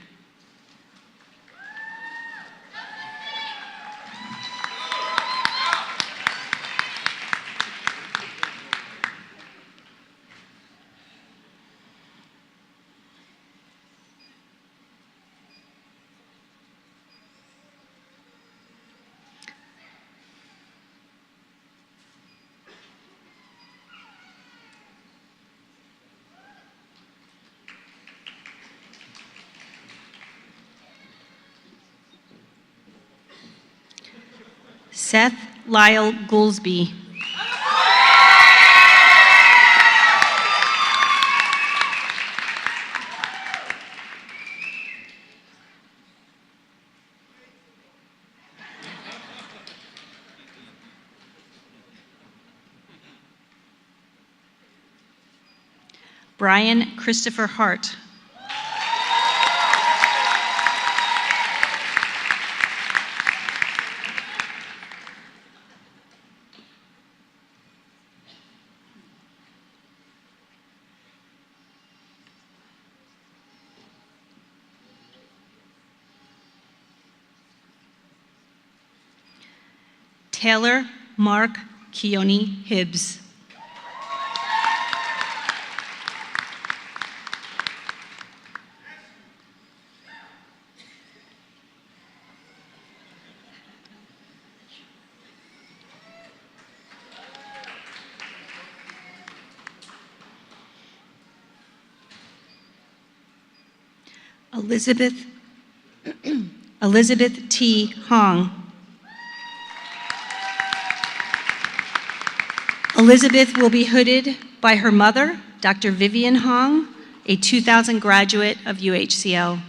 S3: Seth Lyle Goolsby. Brian Christopher Hart. Taylor Mark Keone Hibbs. Elizabeth T. Hong. Elizabeth will be hooded by her mother, Dr. Vivian Hong, a 2000 graduate of UHCL.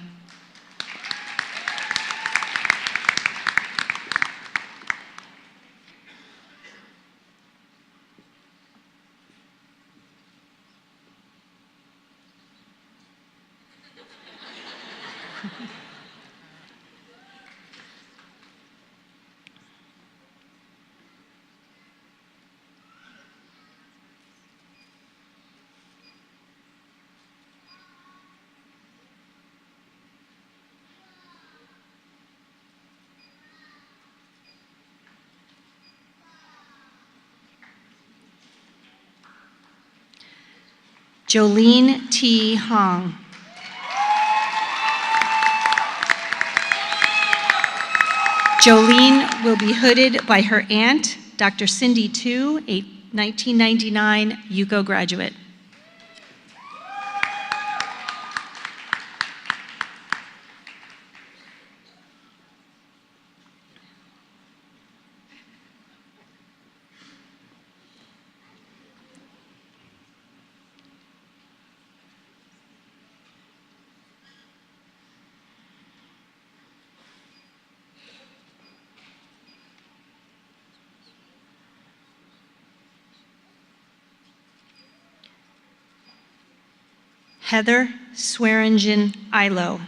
S3: Jolene T. Hong. Jolene will be hooded by her aunt, Dr. Cindy Tu, a 1999 UCO graduate. Heather Swearingen Ilo.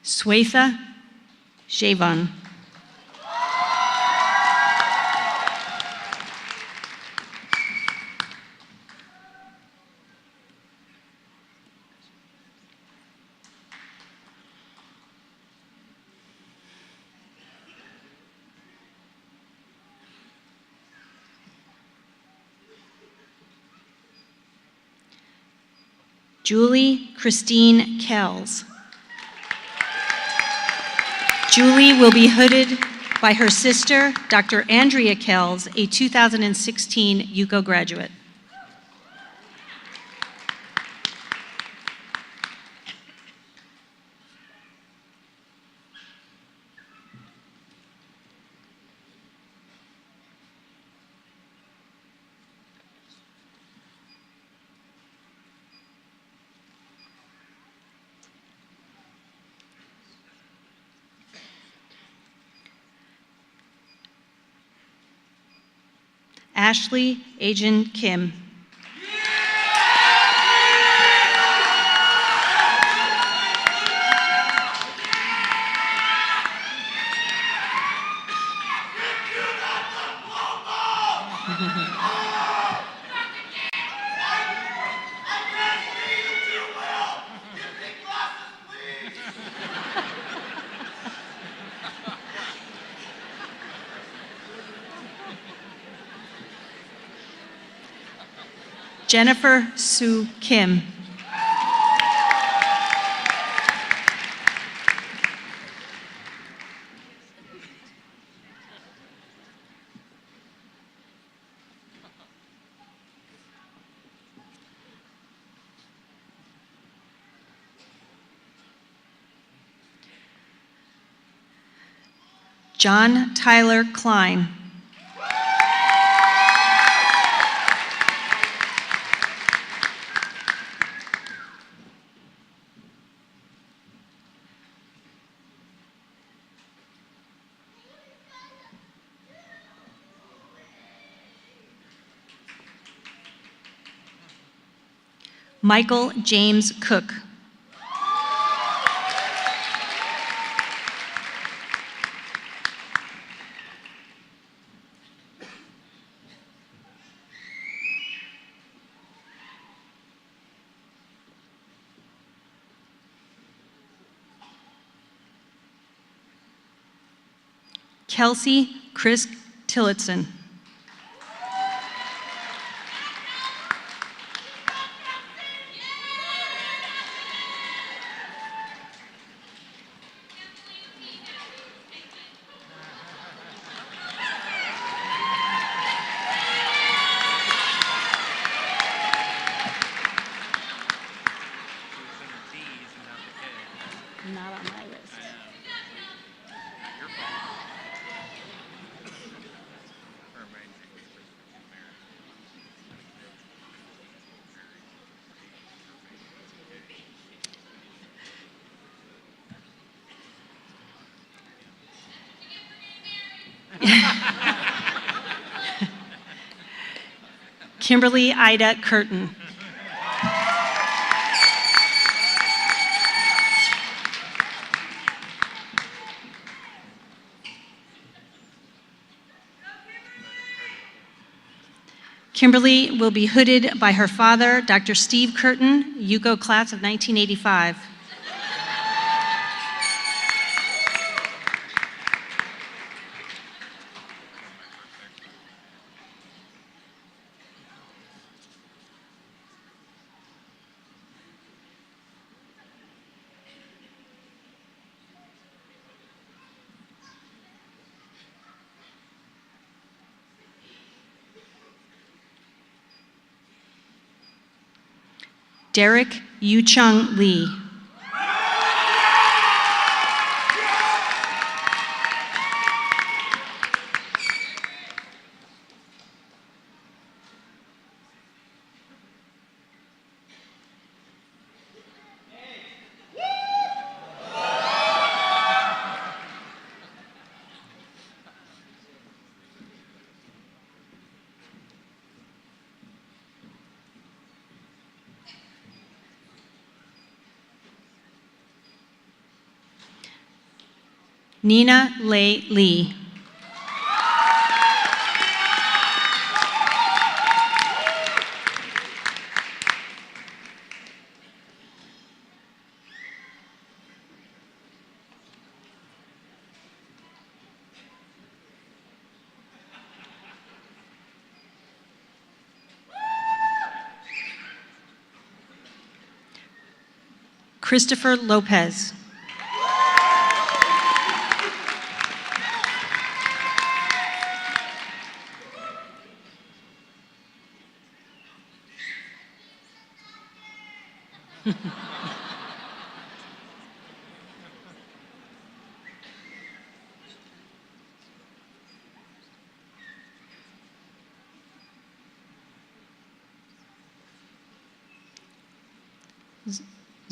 S3: Swetha Javan. Julie Christine Kells. Julie will be hooded by her sister, Dr. Andrea Kells, a 2016 UCO graduate. Ashley Ajan Kim. Jennifer Sue Kim. John Tyler Klein. Michael James Cook. Kelsey Chris Tillotson. Not on my Kimberly Ida Curtin. Kimberly will be hooded by her father, Dr. Steve Curtin, UCO class of 1985. Derek Yu-Chung Lee. Nina Lei Lee. Christopher Lopez.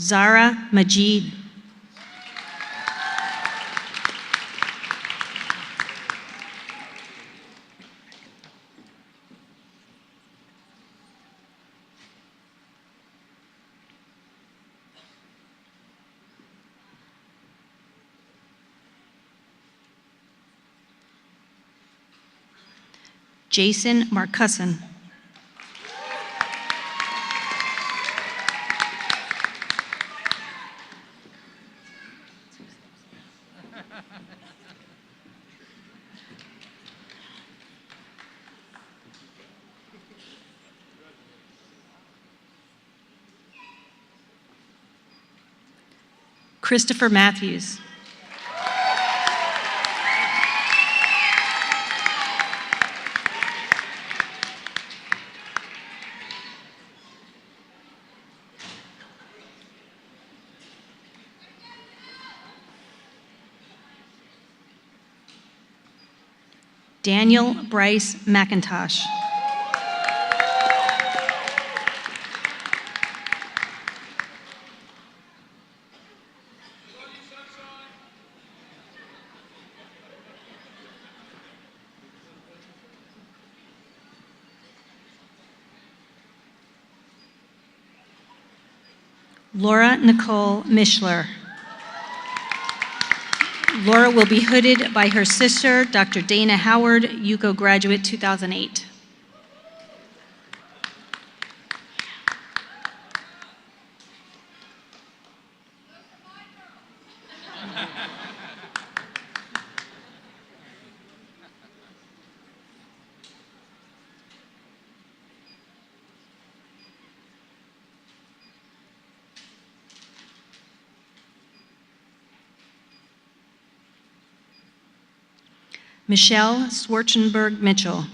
S3: Zara Majid. Jason Marcusson. Christopher Matthews. Daniel Bryce McIntosh. Laura Nicole Mishler. Laura will be hooded by her sister, Dr. Dana Howard, UCO graduate 2008. Michelle Swartzenberg Mitchell.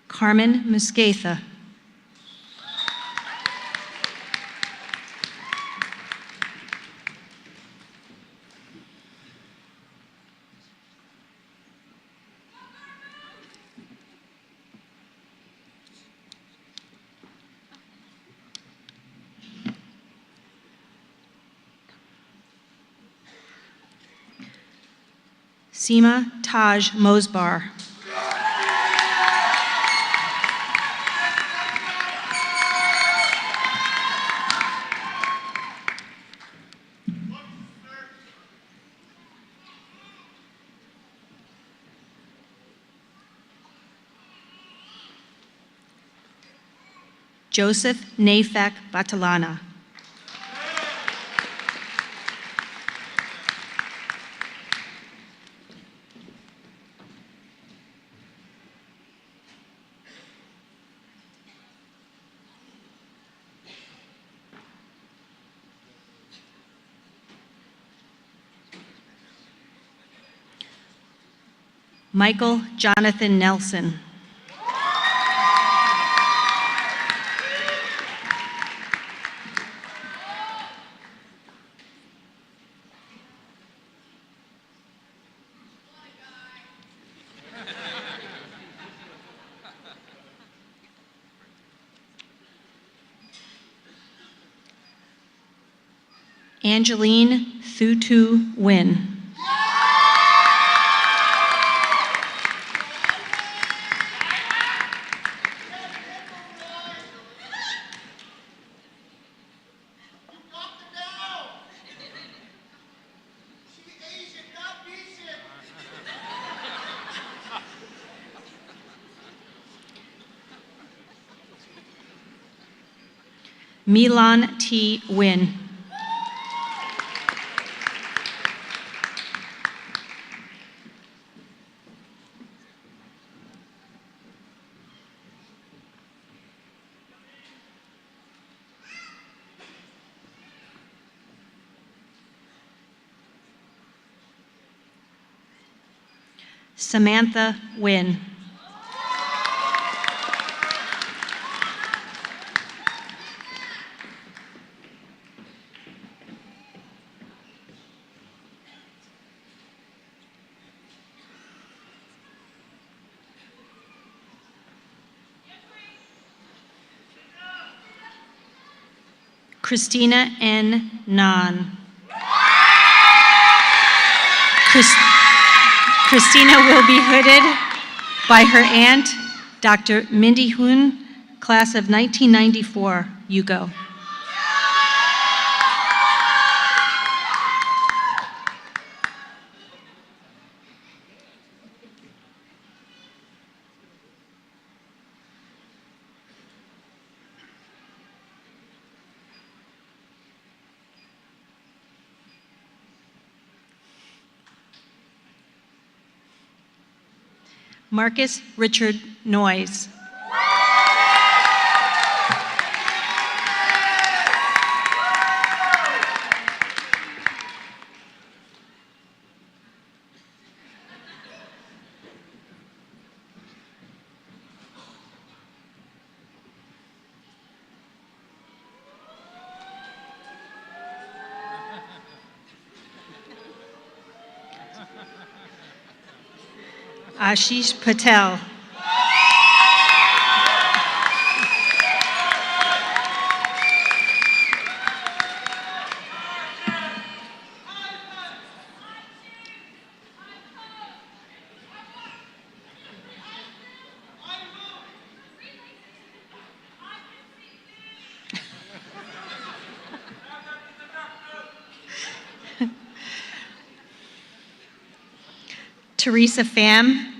S3: Carmen Muscatha. Seema Taj Mosbar. Joseph Nafak Batalana. Michael Jonathan Nelson. Angeline Thutu Win. Milan T. Win. Samantha Win. Christina N. Nan. Christina will be hooded by her aunt, Dr. Mindy Hoon, class of 1994, Yugo. Marcus Richard Noyes. Ashish Patel. Teresa Pham.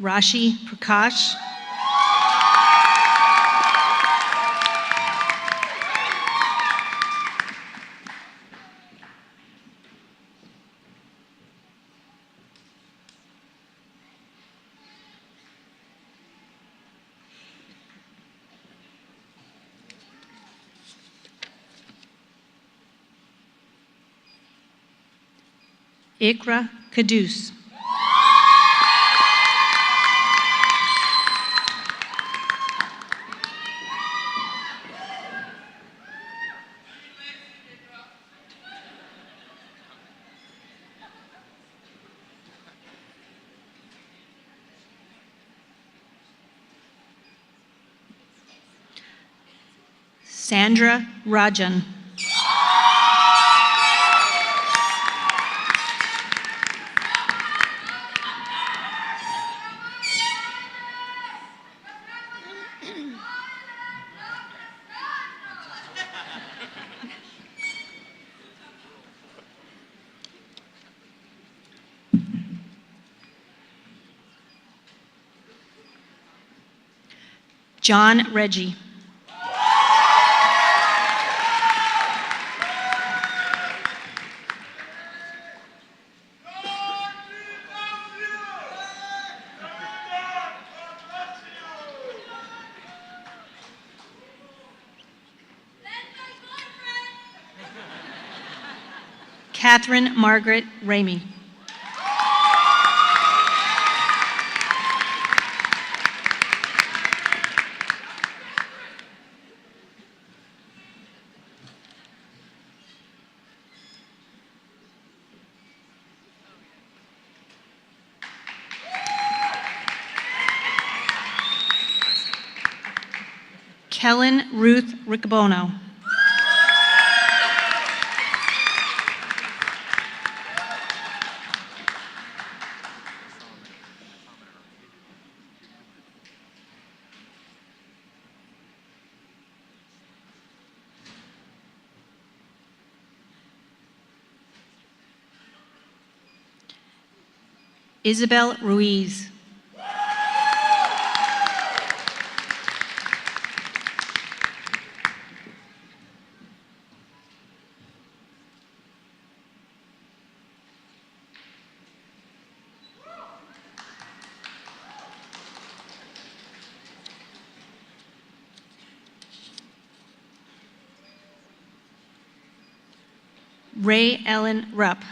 S3: Rashi Prakash. Ikra Kadus. Sandra Rajan. John Reggie. Catherine Margaret Ramey. Kellen Ruth Riccobono. Isabel Ruiz. Ray Ellen Rupp.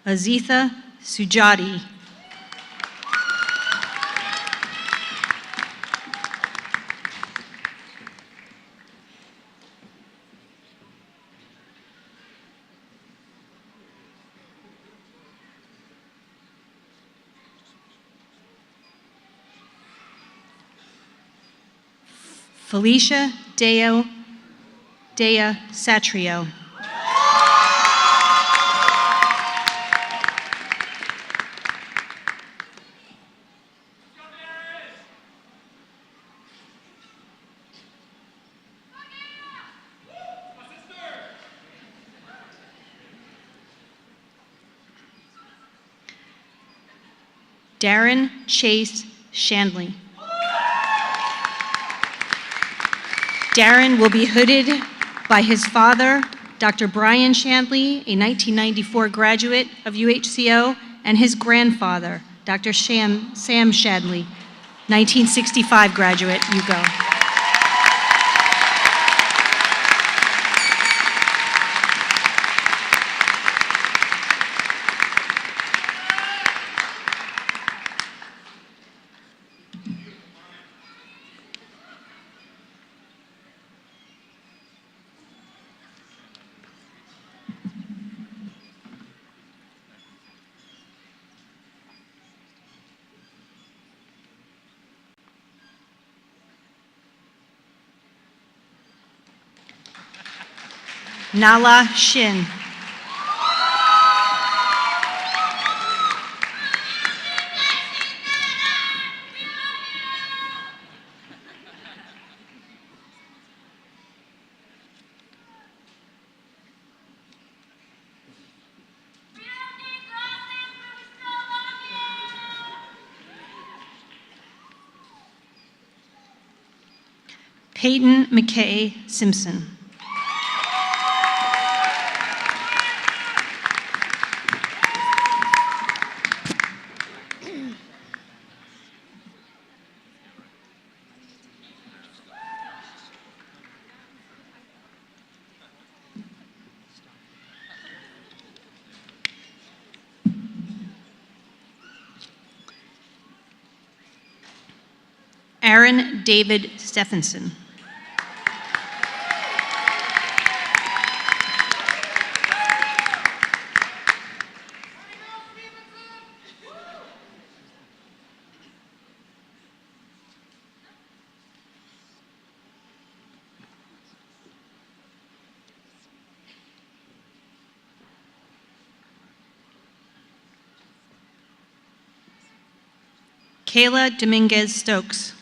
S3: Azitha Sujati. Felicia Dea Satrio. Darren Chase Shandley. Darren will be hooded by his father, Dr. Brian Shandley, a 1994 graduate of UHCO, and his grandfather, Dr. Sam Shandley, 1965 graduate, UGO. Nala Shin. Peyton McKay Simpson. Aaron David Stephenson. Kayla Dominguez Stokes.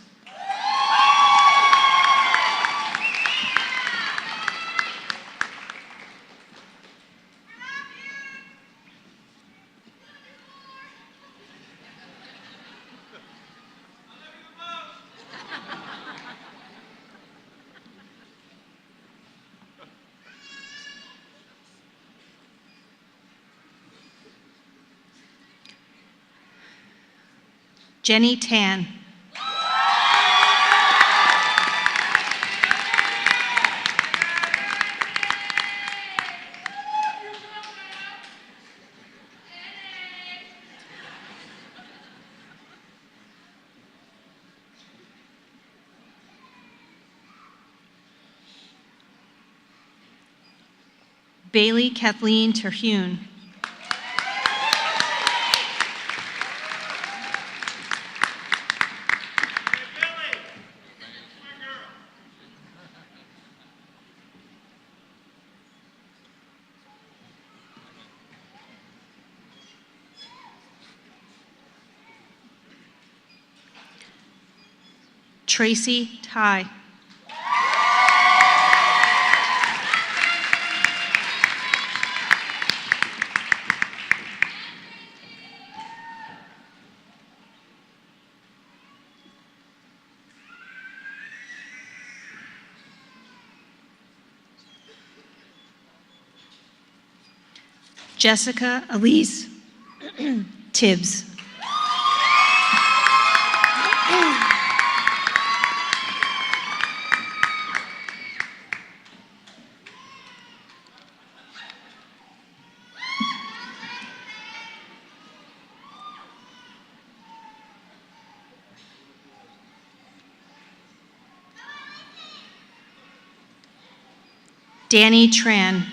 S3: Jenny Tan. Bailey Kathleen Terhune. Tracy Tai. Jessica Elise Tibbs. Danny Tran.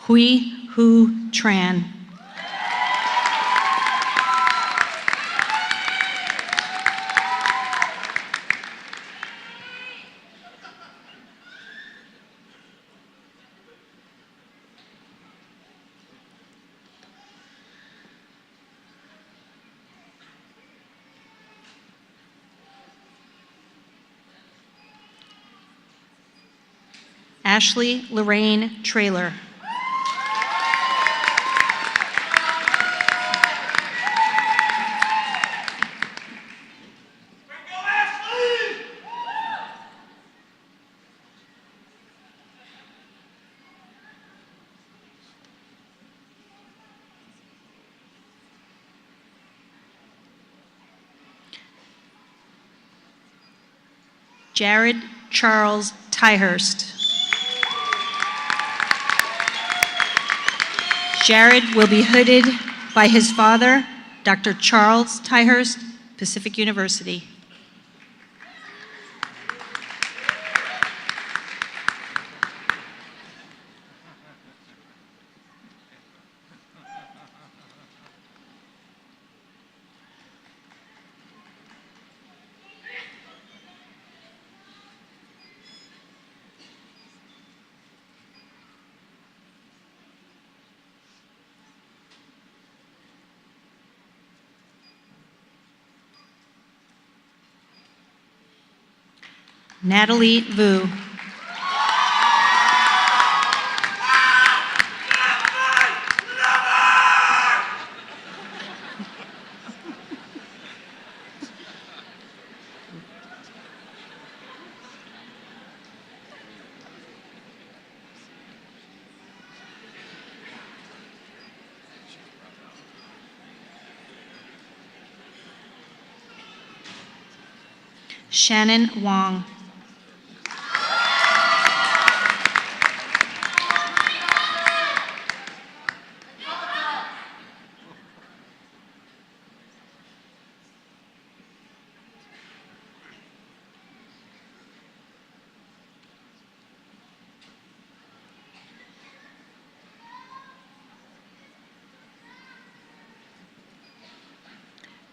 S3: Hui Hu Tran. Ashley Lorraine Traylor. Jared Charles Tyhurst. Jared will be hooded by his father, Dr. Charles Tyhurst, Pacific University. Natalie Vu. Shannon Wong.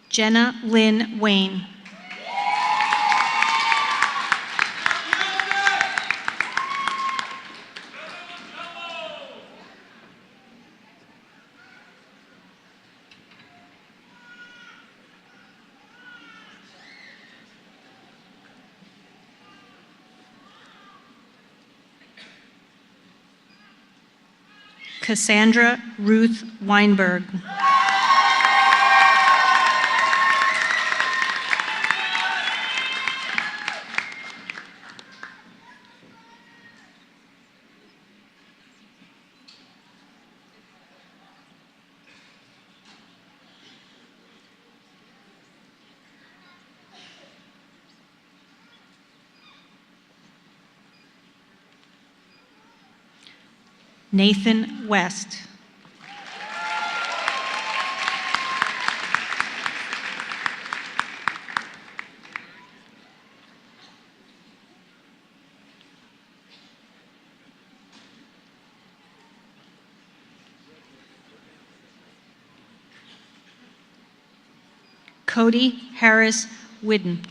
S3: Jenna Lynn Wayne. Cassandra Ruth Weinberg. Nathan West. Cody Harris Whidden.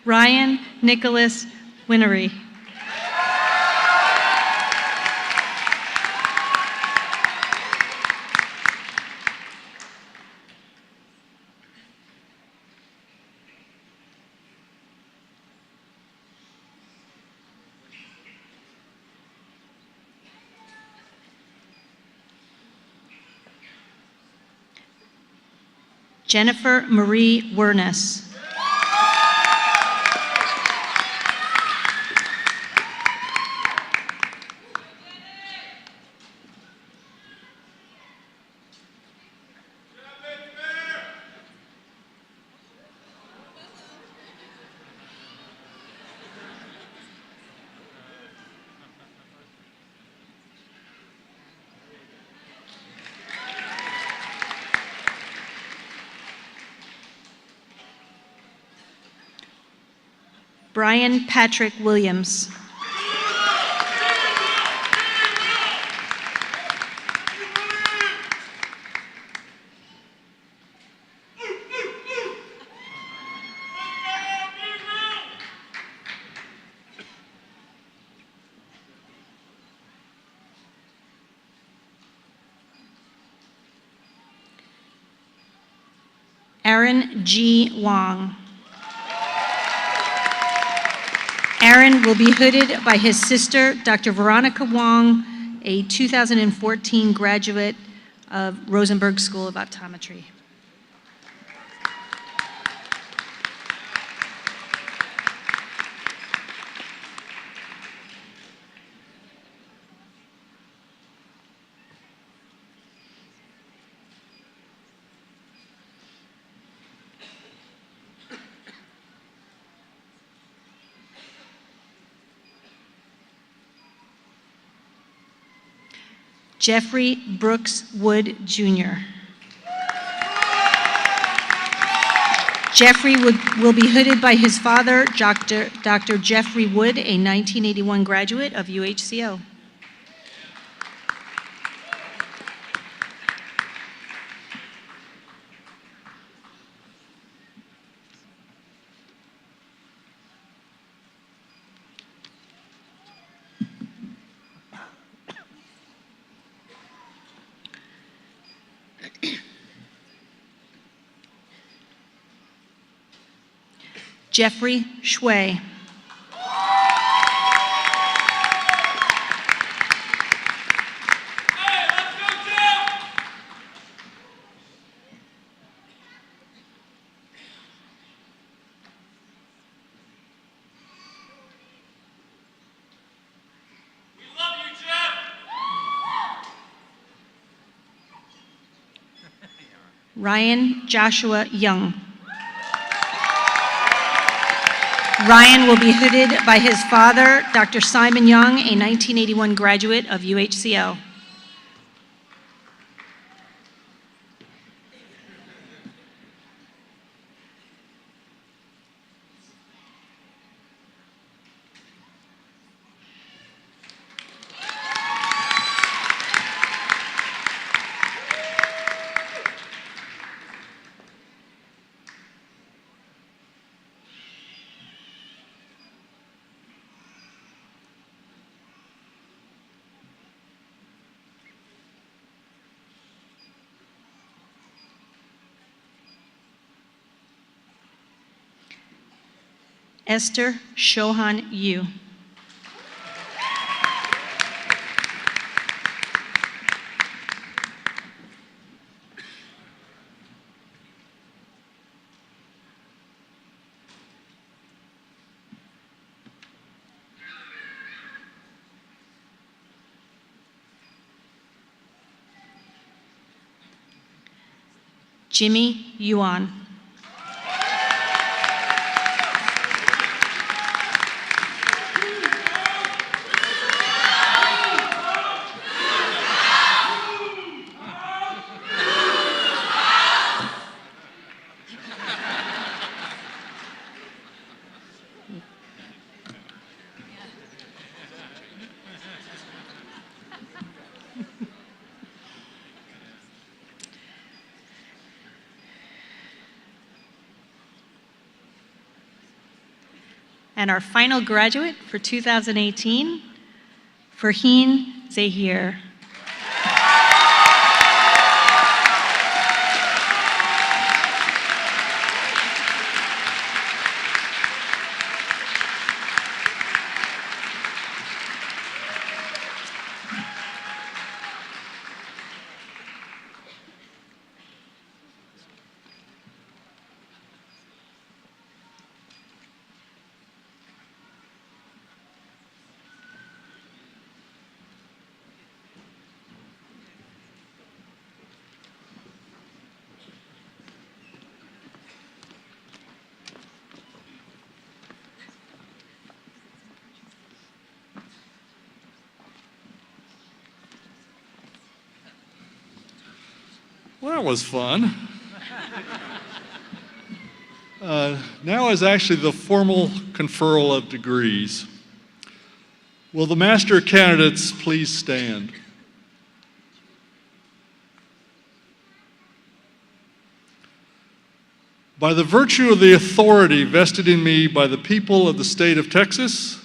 S3: Ryan Nicholas Winery. Jennifer Marie Werness. Brian Patrick Williams. Aaron G. Wong. Aaron will be hooded by his sister, Dr. Veronica Wong, a 2014 graduate of Rosenberg School of Optometry. Jeffrey Brooks Wood, Jr. Jeffrey will be hooded by his father, Dr. Jeffrey Wood, a 1981 graduate of UHCO. Jeffrey Shui. Ryan Joshua Young. Ryan will be hooded by his father, Dr. Simon Young, a 1981 graduate of UHCO. Esther Shohan Yu. Jimmy Yuan. And our final graduate for 2018, Farheen Zahir.
S2: Well, that was fun. Now is actually the formal conferral of degrees. Will the master candidates please stand? By the virtue of the authority vested in me by the people of the state of Texas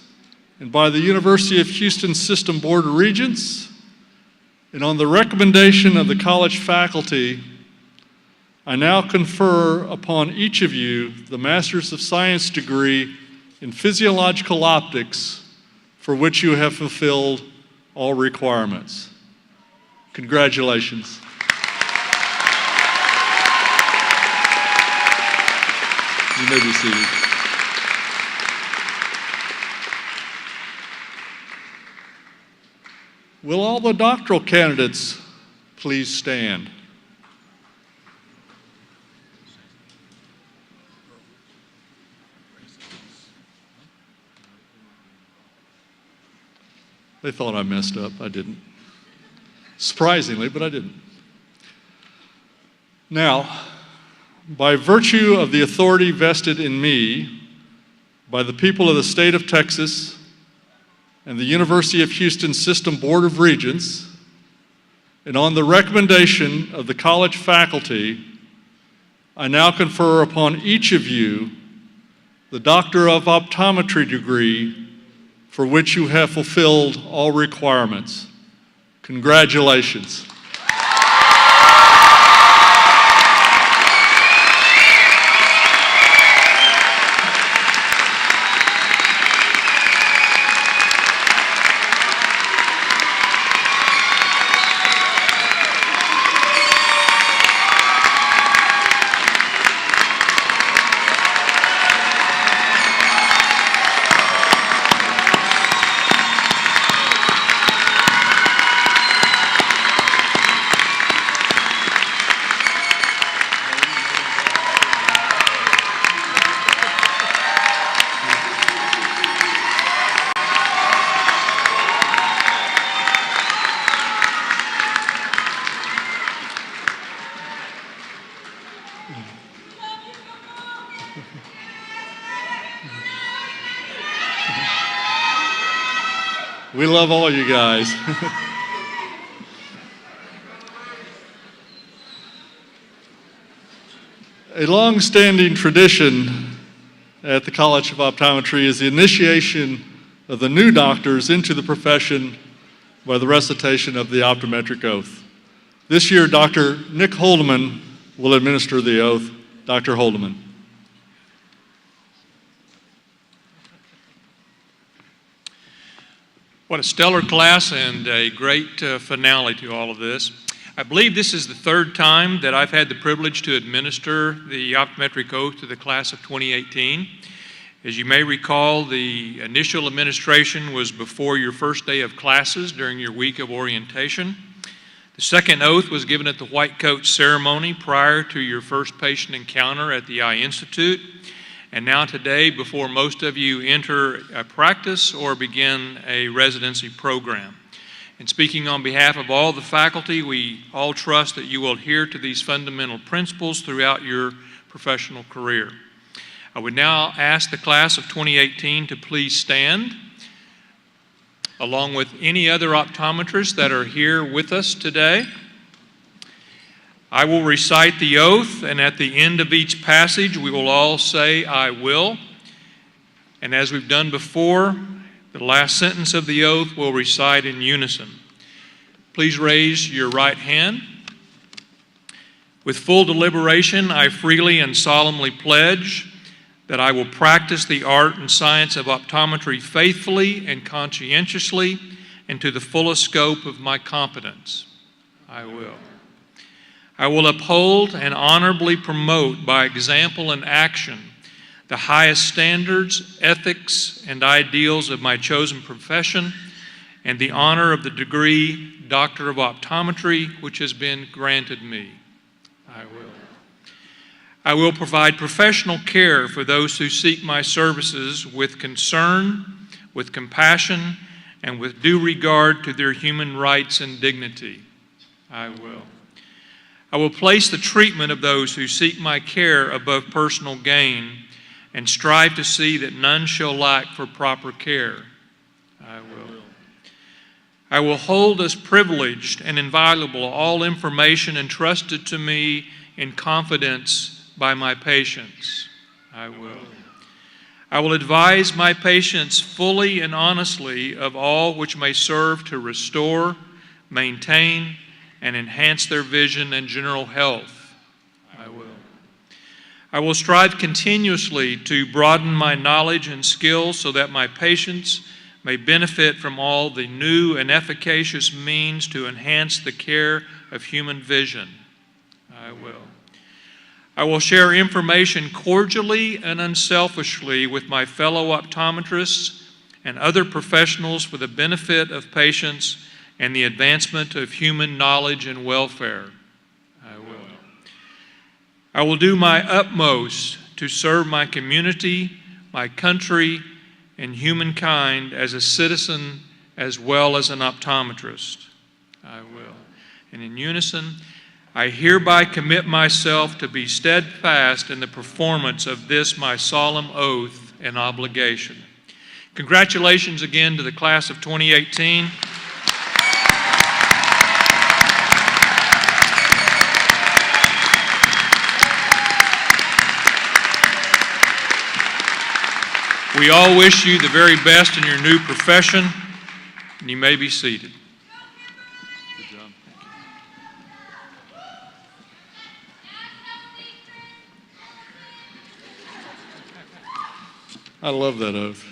S2: and by the University of Houston System Board of Regents, and on the recommendation of the college faculty, I now confer upon each of you the Master's of Science degree in Physiological Optics, for which you have fulfilled all requirements. Congratulations. You may be seated. Will all the doctoral candidates please stand? They thought I messed up. I didn't. Surprisingly, but I didn't. Now, by virtue of the authority vested in me by the people of the state of Texas and the University of Houston System Board of Regents, and on the recommendation of the college faculty, I now confer upon each of you the Doctor of Optometry degree for which you have fulfilled all requirements. Congratulations. We love all you guys. A long-standing tradition at the College of Optometry is the initiation of the new doctors into the profession by the recitation of the optometric oath. This year, Dr. Nick Holdeman will administer the oath. Dr. Holdeman.
S5: What a stellar class and a great finale to all of this. I believe this is the third time that I've had the privilege to administer the optometric oath to the class of 2018. As you may recall, the initial administration was before your first day of classes during your week of orientation. The second oath was given at the white coat ceremony prior to your first patient encounter at the Eye Institute. And now today, before most of you enter a practice or begin a residency program. And speaking on behalf of all the faculty, we all trust that you will adhere to these fundamental principles throughout your professional career. I would now ask the class of 2018 to please stand, along with any other optometrists that are here with us today. I will recite the oath, and at the end of each passage, we will all say, "I will." And as we've done before, the last sentence of the oath will recite in unison. Please raise your right hand. With full deliberation, I freely and solemnly pledge that I will practice the art and science of optometry faithfully and conscientiously and to the fullest scope of my competence. I will. I will uphold and honorably promote by example and action the highest standards, ethics, and ideals of my chosen profession and the honor of the degree Doctor of Optometry which has been granted me. I will. I will provide professional care for those who seek my services with concern, with compassion, and with due regard to their human rights and dignity. I will. I will place the treatment of those who seek my care above personal gain and strive to see that none shall lack for proper care. I will. I will hold as privileged and invaluable all information entrusted to me in confidence by my patients. I will. I will advise my patients fully and honestly of all which may serve to restore, maintain, and enhance their vision and general health. I will. I will strive continuously to broaden my knowledge and skills so that my patients may benefit from all the new and efficacious means to enhance the care of human vision. I will. I will share information cordially and unselfishly with my fellow optometrists and other professionals for the benefit of patients and the advancement of human knowledge and welfare. I will. I will do my utmost to serve my community, my country, and humankind as a citizen as well as an optometrist. I will. And in unison, I hereby commit myself to be steadfast in the performance of this my solemn oath and obligation. Congratulations again to the class of 2018. We all wish you the very best in your new profession, and you may be seated.
S2: Good job. I love that oath.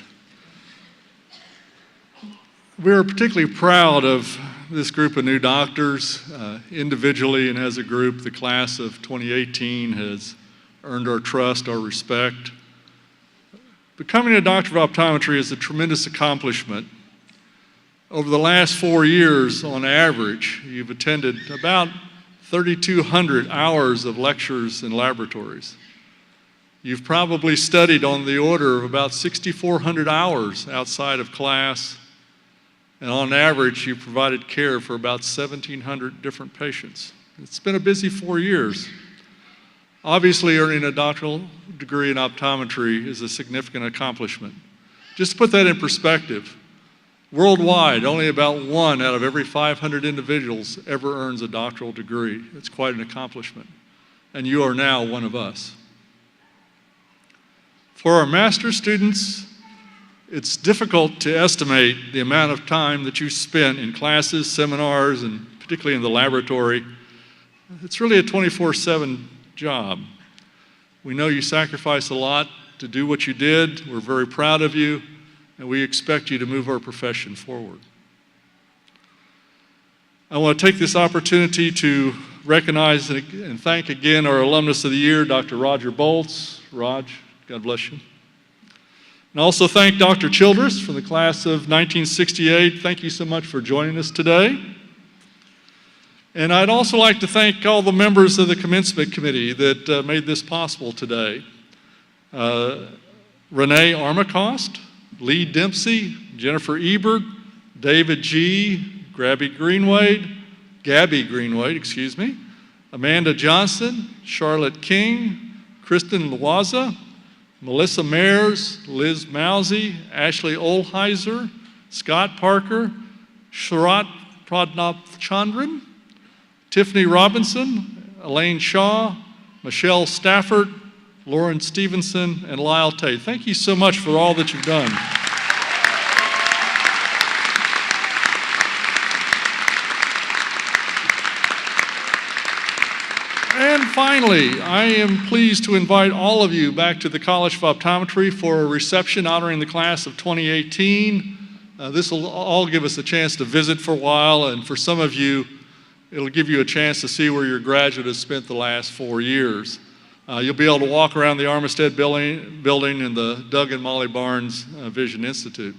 S2: We're particularly proud of this group of new doctors. Individually and as a group, the class of 2018 has earned our trust, our respect. Becoming a doctor of optometry is a tremendous accomplishment. Over the last 4 years, on average, you've attended about 3,200 hours of lectures in laboratories. You've probably studied on the order of about 6,400 hours outside of class, and on average, you've provided care for about 1,700 different patients. It's been a busy 4 years. Obviously, earning a doctoral degree in optometry is a significant accomplishment. Just to put that in perspective, Worldwide, only about 1 out of every 500 individuals ever earns a doctoral degree. It's quite an accomplishment. And you are now one of us. For our master's students, it's difficult to estimate the amount of time that you spent in classes, seminars, and particularly in the laboratory. It's really a 24/7 job. We know you sacrificed a lot to do what you did. We're very proud of you, and we expect you to move our profession forward. I want to take this opportunity to recognize and thank again our Alumnus of the Year, Dr. Roger Bolts. Raj, God bless you. And also thank Dr. Childress from the class of 1968. Thank you so much for joining us today. And I'd also like to thank all the members of the Commencement Committee that made this possible today. Renee Armacost, Lee Dempsey, Jennifer Ebert, David G., Gabby Greenwade, Amanda Johnson, Charlotte King, Kristen Loaza, Melissa Mayers, Liz Mousy, Ashley Olheiser, Scott Parker, Sharat Pradnapchandran, Tiffany Robinson, Elaine Shaw, Michelle Stafford, Lauren Stevenson, and Lyle Tate. Thank you so much for all that you've done. And finally, I am pleased to invite all of you back to the College of Optometry for a reception honoring the class of 2018. This will all give us a chance to visit for a while, and for some of you, it'll give you a chance to see where your graduate has spent the last 4 years. You'll be able to walk around the Armistead building and the Doug and Molly Barnes Vision Institute.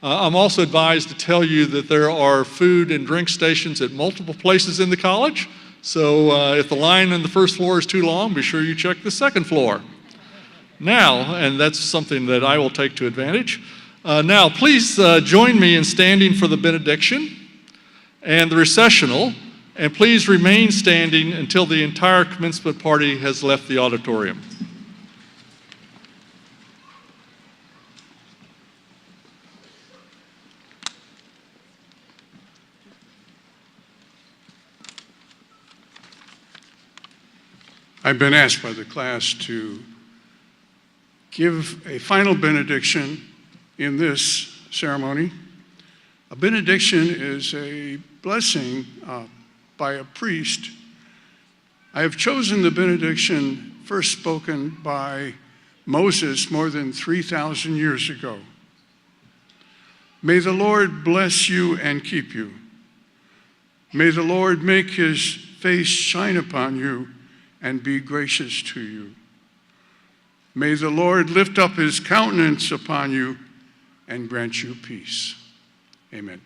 S2: I'm also advised to tell you that there are food and drink stations at multiple places in the college. So if the line on the first floor is too long, be sure you check the second floor. Now, and that's something that I will take to advantage. Now, please join me in standing for the benediction and the recessional, and please remain standing until the entire commencement party has left the auditorium.
S11: I've been asked by the class to give a final benediction in this ceremony. A benediction is a blessing by a priest. I have chosen the benediction first spoken by Moses more than 3,000 years ago. May the Lord bless you and keep you. May the Lord make his face shine upon you and be gracious to you. May the Lord lift up his countenance upon you and grant you peace. Amen.